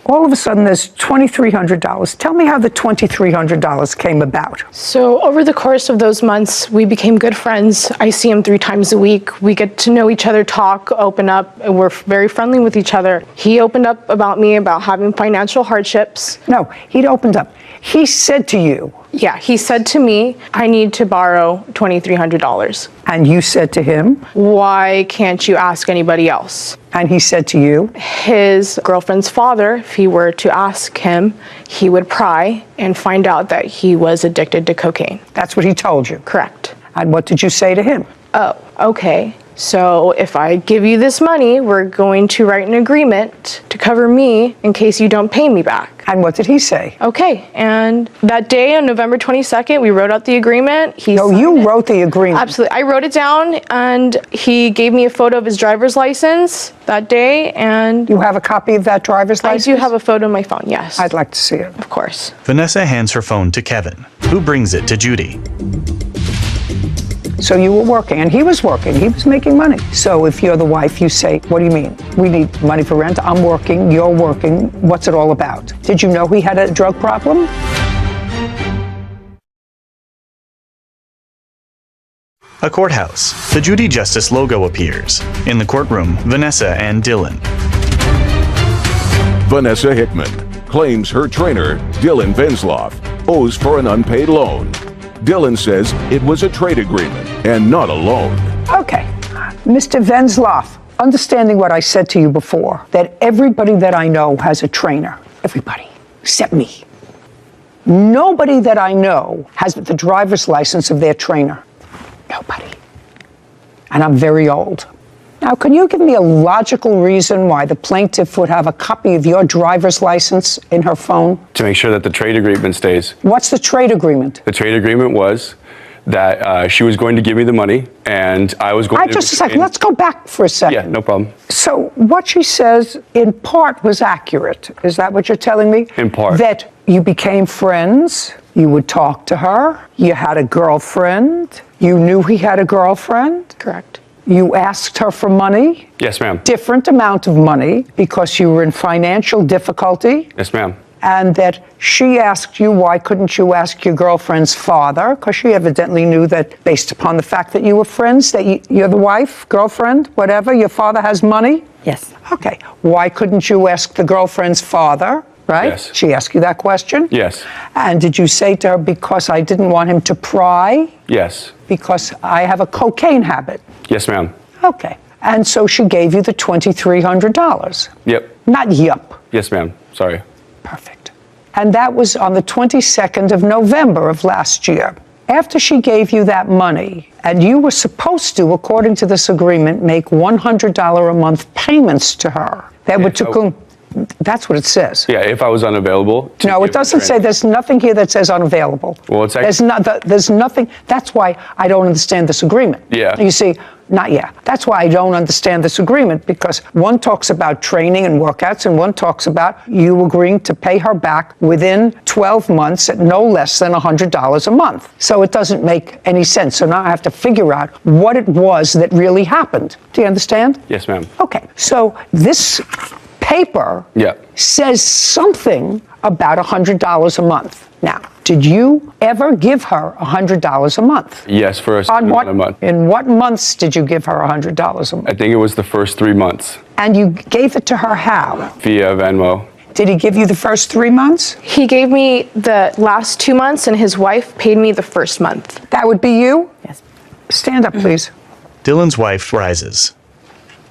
All of a sudden there's $2,300. Tell me how the $2,300 came about. So over the course of those months, we became good friends. I see him 3 times a week. We get to know each other, talk, open up, and we're very friendly with each other. He opened up about me about having financial hardships. No, he'd opened up. He said to you, Yeah, he said to me, I need to borrow $2,300. And you said to him, why can't you ask anybody else? And he said to you, his girlfriend's father, if he were to ask him, he would pry and find out that he was addicted to cocaine. That's what he told you? Correct. And what did you say to him? Oh, okay. So if I give you this money, we're going to write an agreement to cover me in case you don't pay me back. And what did he say? Okay. And that day on November 22nd, we wrote out the agreement. You wrote the agreement? Absolutely. I wrote it down, and he gave me a photo of his driver's license that day. And you have a copy of that driver's license? I do have a photo on my phone, yes. I'd like to see it. Of course. Vanessa hands her phone to Kevin, who brings it to Judy. So you were working, and he was working. He was making money. So if you're the wife, you say, what do you mean? We need money for rent. I'm working. You're working. What's it all about? Did you know he had a drug problem? A courthouse. The Judy Justice logo appears. In the courtroom, Vanessa and Dylan. Vanessa Hickman claims her trainer, Dylan Venzloff, owes for an unpaid loan. Dylan says it was a trade agreement and not a loan. Okay. Mr. Venzloff, understanding what I said to you before, that everybody that I know has a trainer. Everybody, except me. Nobody that I know has the driver's license of their trainer. Nobody. And I'm very old. Now, can you give me a logical reason why the plaintiff would have a copy of your driver's license in her phone? To make sure that the trade agreement stays. What's the trade agreement? The trade agreement was that she was going to give me the money, and I was going to... Just a second. Let's go back for a second. Yeah, no problem. So what she says in part was accurate. Is that what you're telling me? In part. That you became friends, you would talk to her, you had a girlfriend, you knew he had a girlfriend? Correct. You asked her for money? Yes, ma'am. Different amount of money because you were in financial difficulty? Yes, ma'am. And that she asked you, why couldn't you ask your girlfriend's father? Because she evidently knew that based upon the fact that you were friends, that you're the wife, girlfriend, whatever, your father has money? Yes. Okay. Why couldn't you ask the girlfriend's father? Right? Yes. She asked you that question? Yes. And did you say to her, because I didn't want him to pry? Yes. Because I have a cocaine habit? Yes, ma'am. Okay. And so she gave you the $2,300? Yep. Not yup. Yes, ma'am. Sorry. Perfect. And that was on the 22nd of November of last year. After she gave you that money, and you were supposed to, according to this agreement, make $100 a month payments to her. That would took... That's what it says. Yeah, if I was unavailable. No, it doesn't say. There's nothing here that says unavailable. Well, it's actually... There's nothing. That's why I don't understand this agreement. Yeah. You see, not yet. That's why I don't understand this agreement, because one talks about training and workouts, and one talks about you agreeing to pay her back within 12 months at no less than $100 a month. So it doesn't make any sense. So now I have to figure out what it was that really happened. Do you understand? Yes, ma'am. Okay. So this paper says something about $100 a month. Now, did you ever give her $100 a month? Yes, for a month. In what months did you give her $100 a month? I think it was the first 3 months. And you gave it to her how? Via Venmo. Did he give you the first 3 months? He gave me the last 2 months, and his wife paid me the first month. That would be you? Yes. Stand up, please. Dylan's wife rises.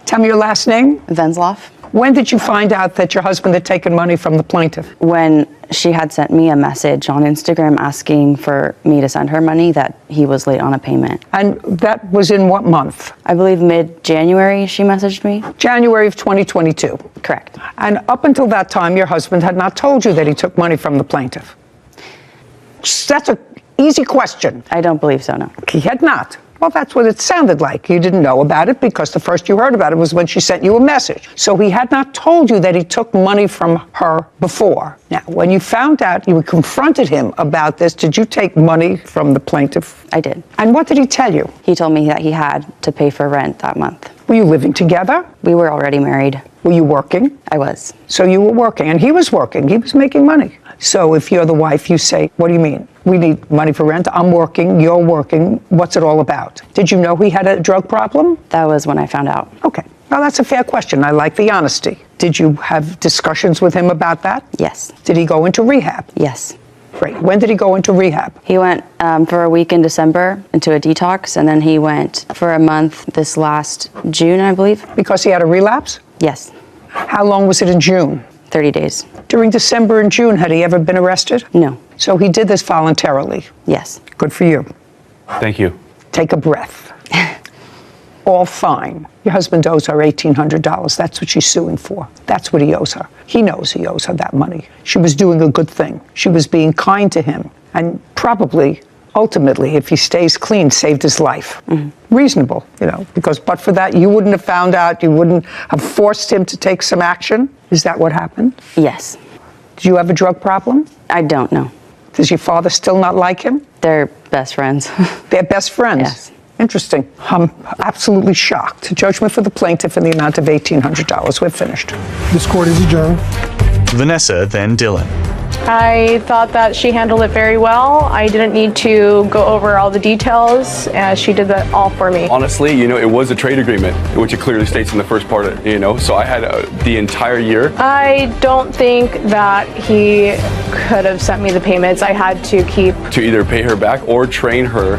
Tell me your last name. Venzloff. When did you find out that your husband had taken money from the plaintiff? When she had sent me a message on Instagram asking for me to send her money that he was late on a payment. And that was in what month? I believe mid-January she messaged me. January of 2022? Correct. And up until that time, your husband had not told you that he took money from the plaintiff? That's an easy question. I don't believe so, no. He had not. Well, that's what it sounded like. You didn't know about it because the first you heard about it was when she sent you a message. So he had not told you that he took money from her before. Now, when you found out, you confronted him about this, did you take money from the plaintiff? I did. And what did he tell you? He told me that he had to pay for rent that month. Were you living together? We were already married. Were you working? I was. So you were working, and he was working. He was making money. So if you're the wife, you say, what do you mean? We need money for rent. I'm working. You're working. What's it all about? Did you know he had a drug problem? That was when I found out. Okay. Well, that's a fair question. I like the honesty. Did you have discussions with him about that? Yes. Did he go into rehab? Yes. Great. When did he go into rehab? He went for a week in December into a detox, and then he went for a month this last June, I believe. Because he had a relapse? Yes. How long was it in June? 30 days. During December and June, had he ever been arrested? No. So he did this voluntarily? Yes. Good for you. Thank you. Take a breath. All fine. Your husband owes her $1,800. That's what she's suing for. That's what he owes her. He knows he owes her that money. She was doing a good thing. She was being kind to him. And probably, ultimately, if he stays clean, saved his life. Reasonable, because but for that, you wouldn't have found out, you wouldn't have forced him to take some action. Is that what happened? Yes. Do you have a drug problem? I don't know. Does your father still not like him? They're best friends. They're best friends? Yes. Interesting. I'm absolutely shocked. Judgment for the plaintiff in the amount of $1,800. We're finished. This court is adjourned. Vanessa, then Dylan. I thought that she handled it very well. I didn't need to go over all the details, and she did that all for me. Honestly, it was a trade agreement, which it clearly states in the first part, so I had the entire year. I don't think that he could have sent me the payments. I had to keep To either pay her back or train her,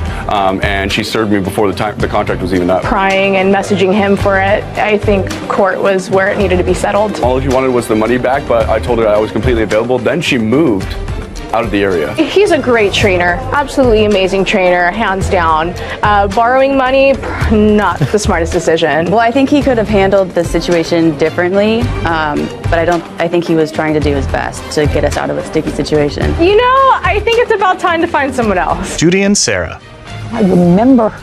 and she served me before the contract was even up. crying and messaging him for it. I think court was where it needed to be settled. All she wanted was the money back, but I told her I was completely available. Then she moved out of the area. He's a great trainer, absolutely amazing trainer, hands down. Borrowing money, not the smartest decision. Well, I think he could have handled the situation differently, but I think he was trying to do his best to get us out of a sticky situation. I think it's about time to find someone else. Judy and Sarah. I remember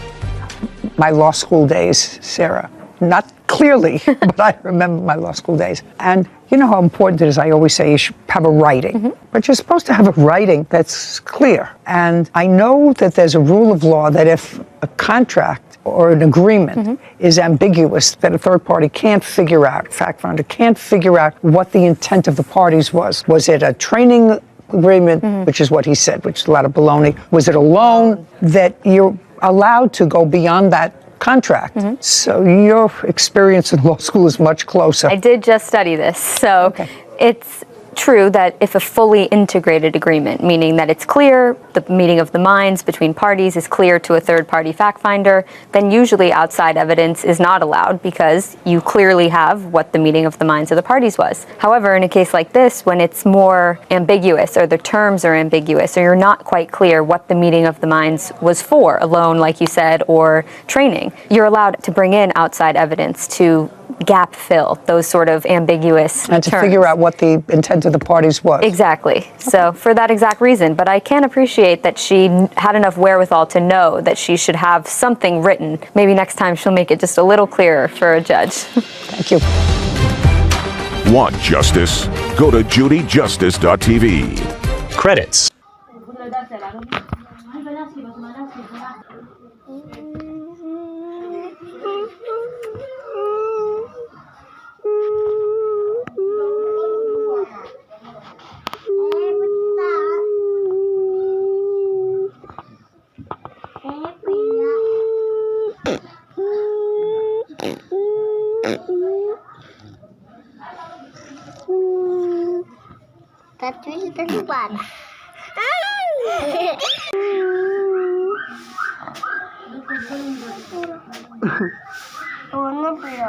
my law school days, Sarah. Not clearly, but I remember my law school days. And you know how important it is, I always say you should have a writing. But you're supposed to have a writing that's clear. And I know that there's a rule of law that if a contract or an agreement is ambiguous, that a third party can't figure out, fact finder can't figure out what the intent of the parties was. Was it a training agreement, which is what he said, which is a lot of baloney? Was it a loan? That you're allowed to go beyond that contract. So your experience in law school is much closer. I did just study this, so it's true that if a fully integrated agreement, meaning that it's clear, the meeting of the minds between parties is clear to a third-party fact finder, then usually outside evidence is not allowed because you clearly have what the meeting of the minds of the parties was. However, in a case like this, when it's more ambiguous or the terms are ambiguous or you're not quite clear what the meeting of the minds was for, a loan, like you said, or training, you're allowed to bring in outside evidence to gap fill those sort of ambiguous and to terms. figure out what the intent of the parties was. Exactly. So for that exact reason, but I can appreciate that she had enough wherewithal to know that she should have something written. Maybe next time she'll make it just a little clearer for a judge. Thank you. Want justice? Go to judyjustice.tv. Credits. Tapi terlupa. Oh, no puedo.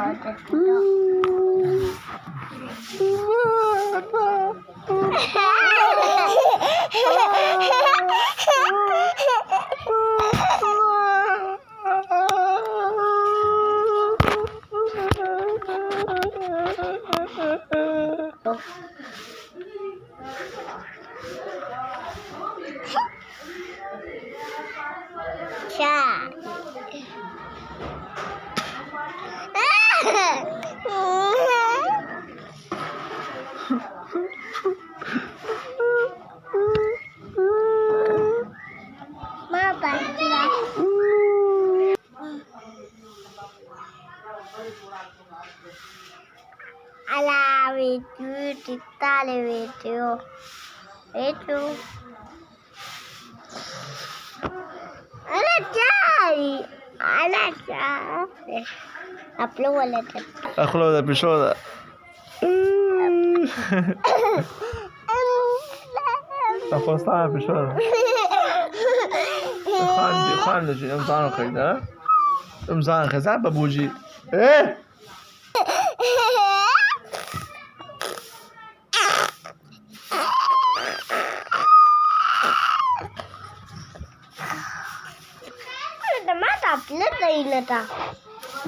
Ala video kita le video itu ala cari upload wala upload episode خواستم پیشون خانده جی امزان خیده امزان خیده بابوجی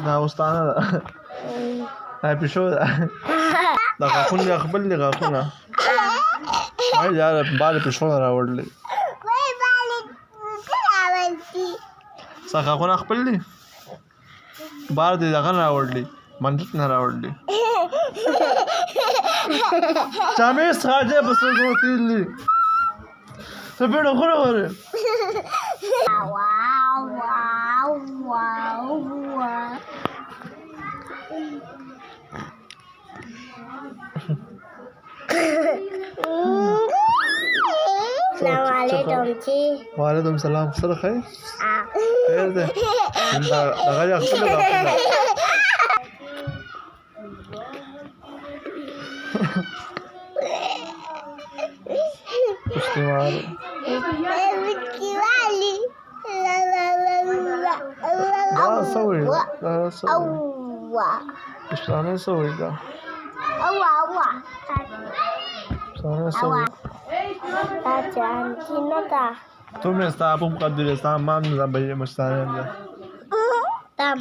دا وستانه ده دا پیشو ده دا غاخونه دی خپل دی غاخونه وای یار بال پیشو راوړلې څنګه غاخونه خپل دی بار دی دغه راوړلې منځ نه راوړلې چامې ساجه بس وروتلی څه پیړو غره وره وعلیکم السلام سره خیر خیر ده دغه یا خپل غاښونه استوار دا سوي دا سوي استانه سوي دا استانه سوي تو mi sta pun kadire sta mam za baye mustane da tam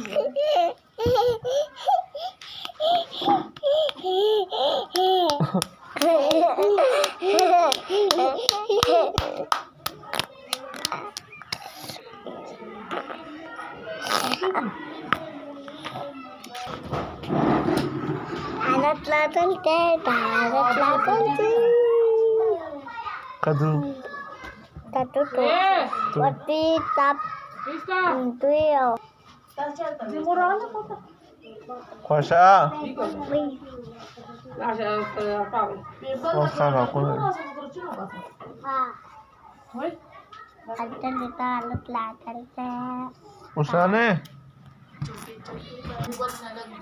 alat laten te alat laten te kadu Tatu tu, wati tap, tuyo. Kwasha. Wah, kakak aku. Ada kita alat latar te. Usane.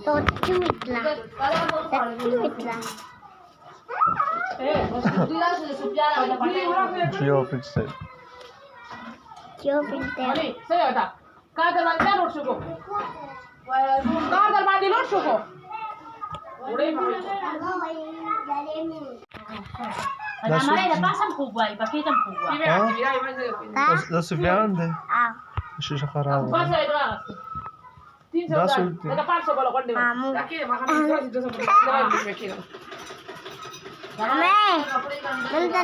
Tocuitla. Tocuitla. Gio Pixel. Gio Pixel. Cada bandera no chegou. Cada bandera não chegou. Da se vê onde? Deixa caralho. Da sulte.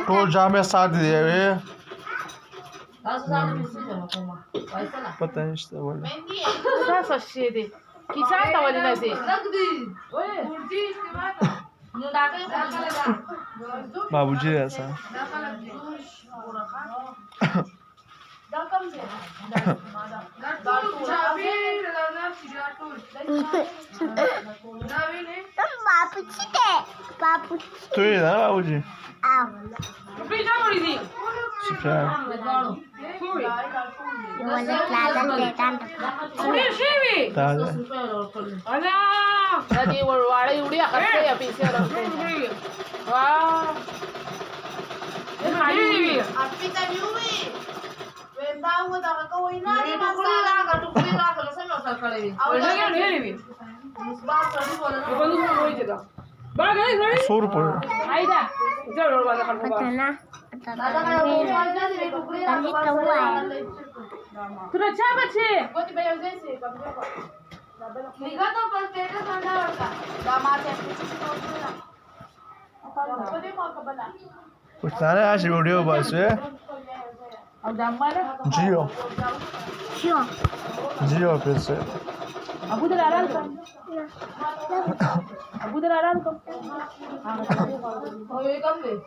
तो जामे साथ दिए हुए पता नहीं इससे बोले Sasa shede. Kisata walina ze. बाबूजी ऐसा तो ये ना बाबूजी Subscribe. Tahu. Ana, tadi warware udah kasih ya pisau. Wah. Ini api tadi ui. Benda gua tak kau ini ada masalah. Kau kuliah kalau saya mau sekali. Awalnya kan dia ni. Sebab tadi bola. Kau ni mau ini juga. Bagai gari. ₹100. Aida. Jangan lupa makan buah. Tadi tahu Sudah siapa sih? Gua tiba-tiba sih. Liga tuh pas kita sana kan. Dah mati. Ustane आज video बस है अब दाम वाला? जियो जियो फिर से Abu dah laran kan? Abu dah laran kan? Oh, ini kan deh.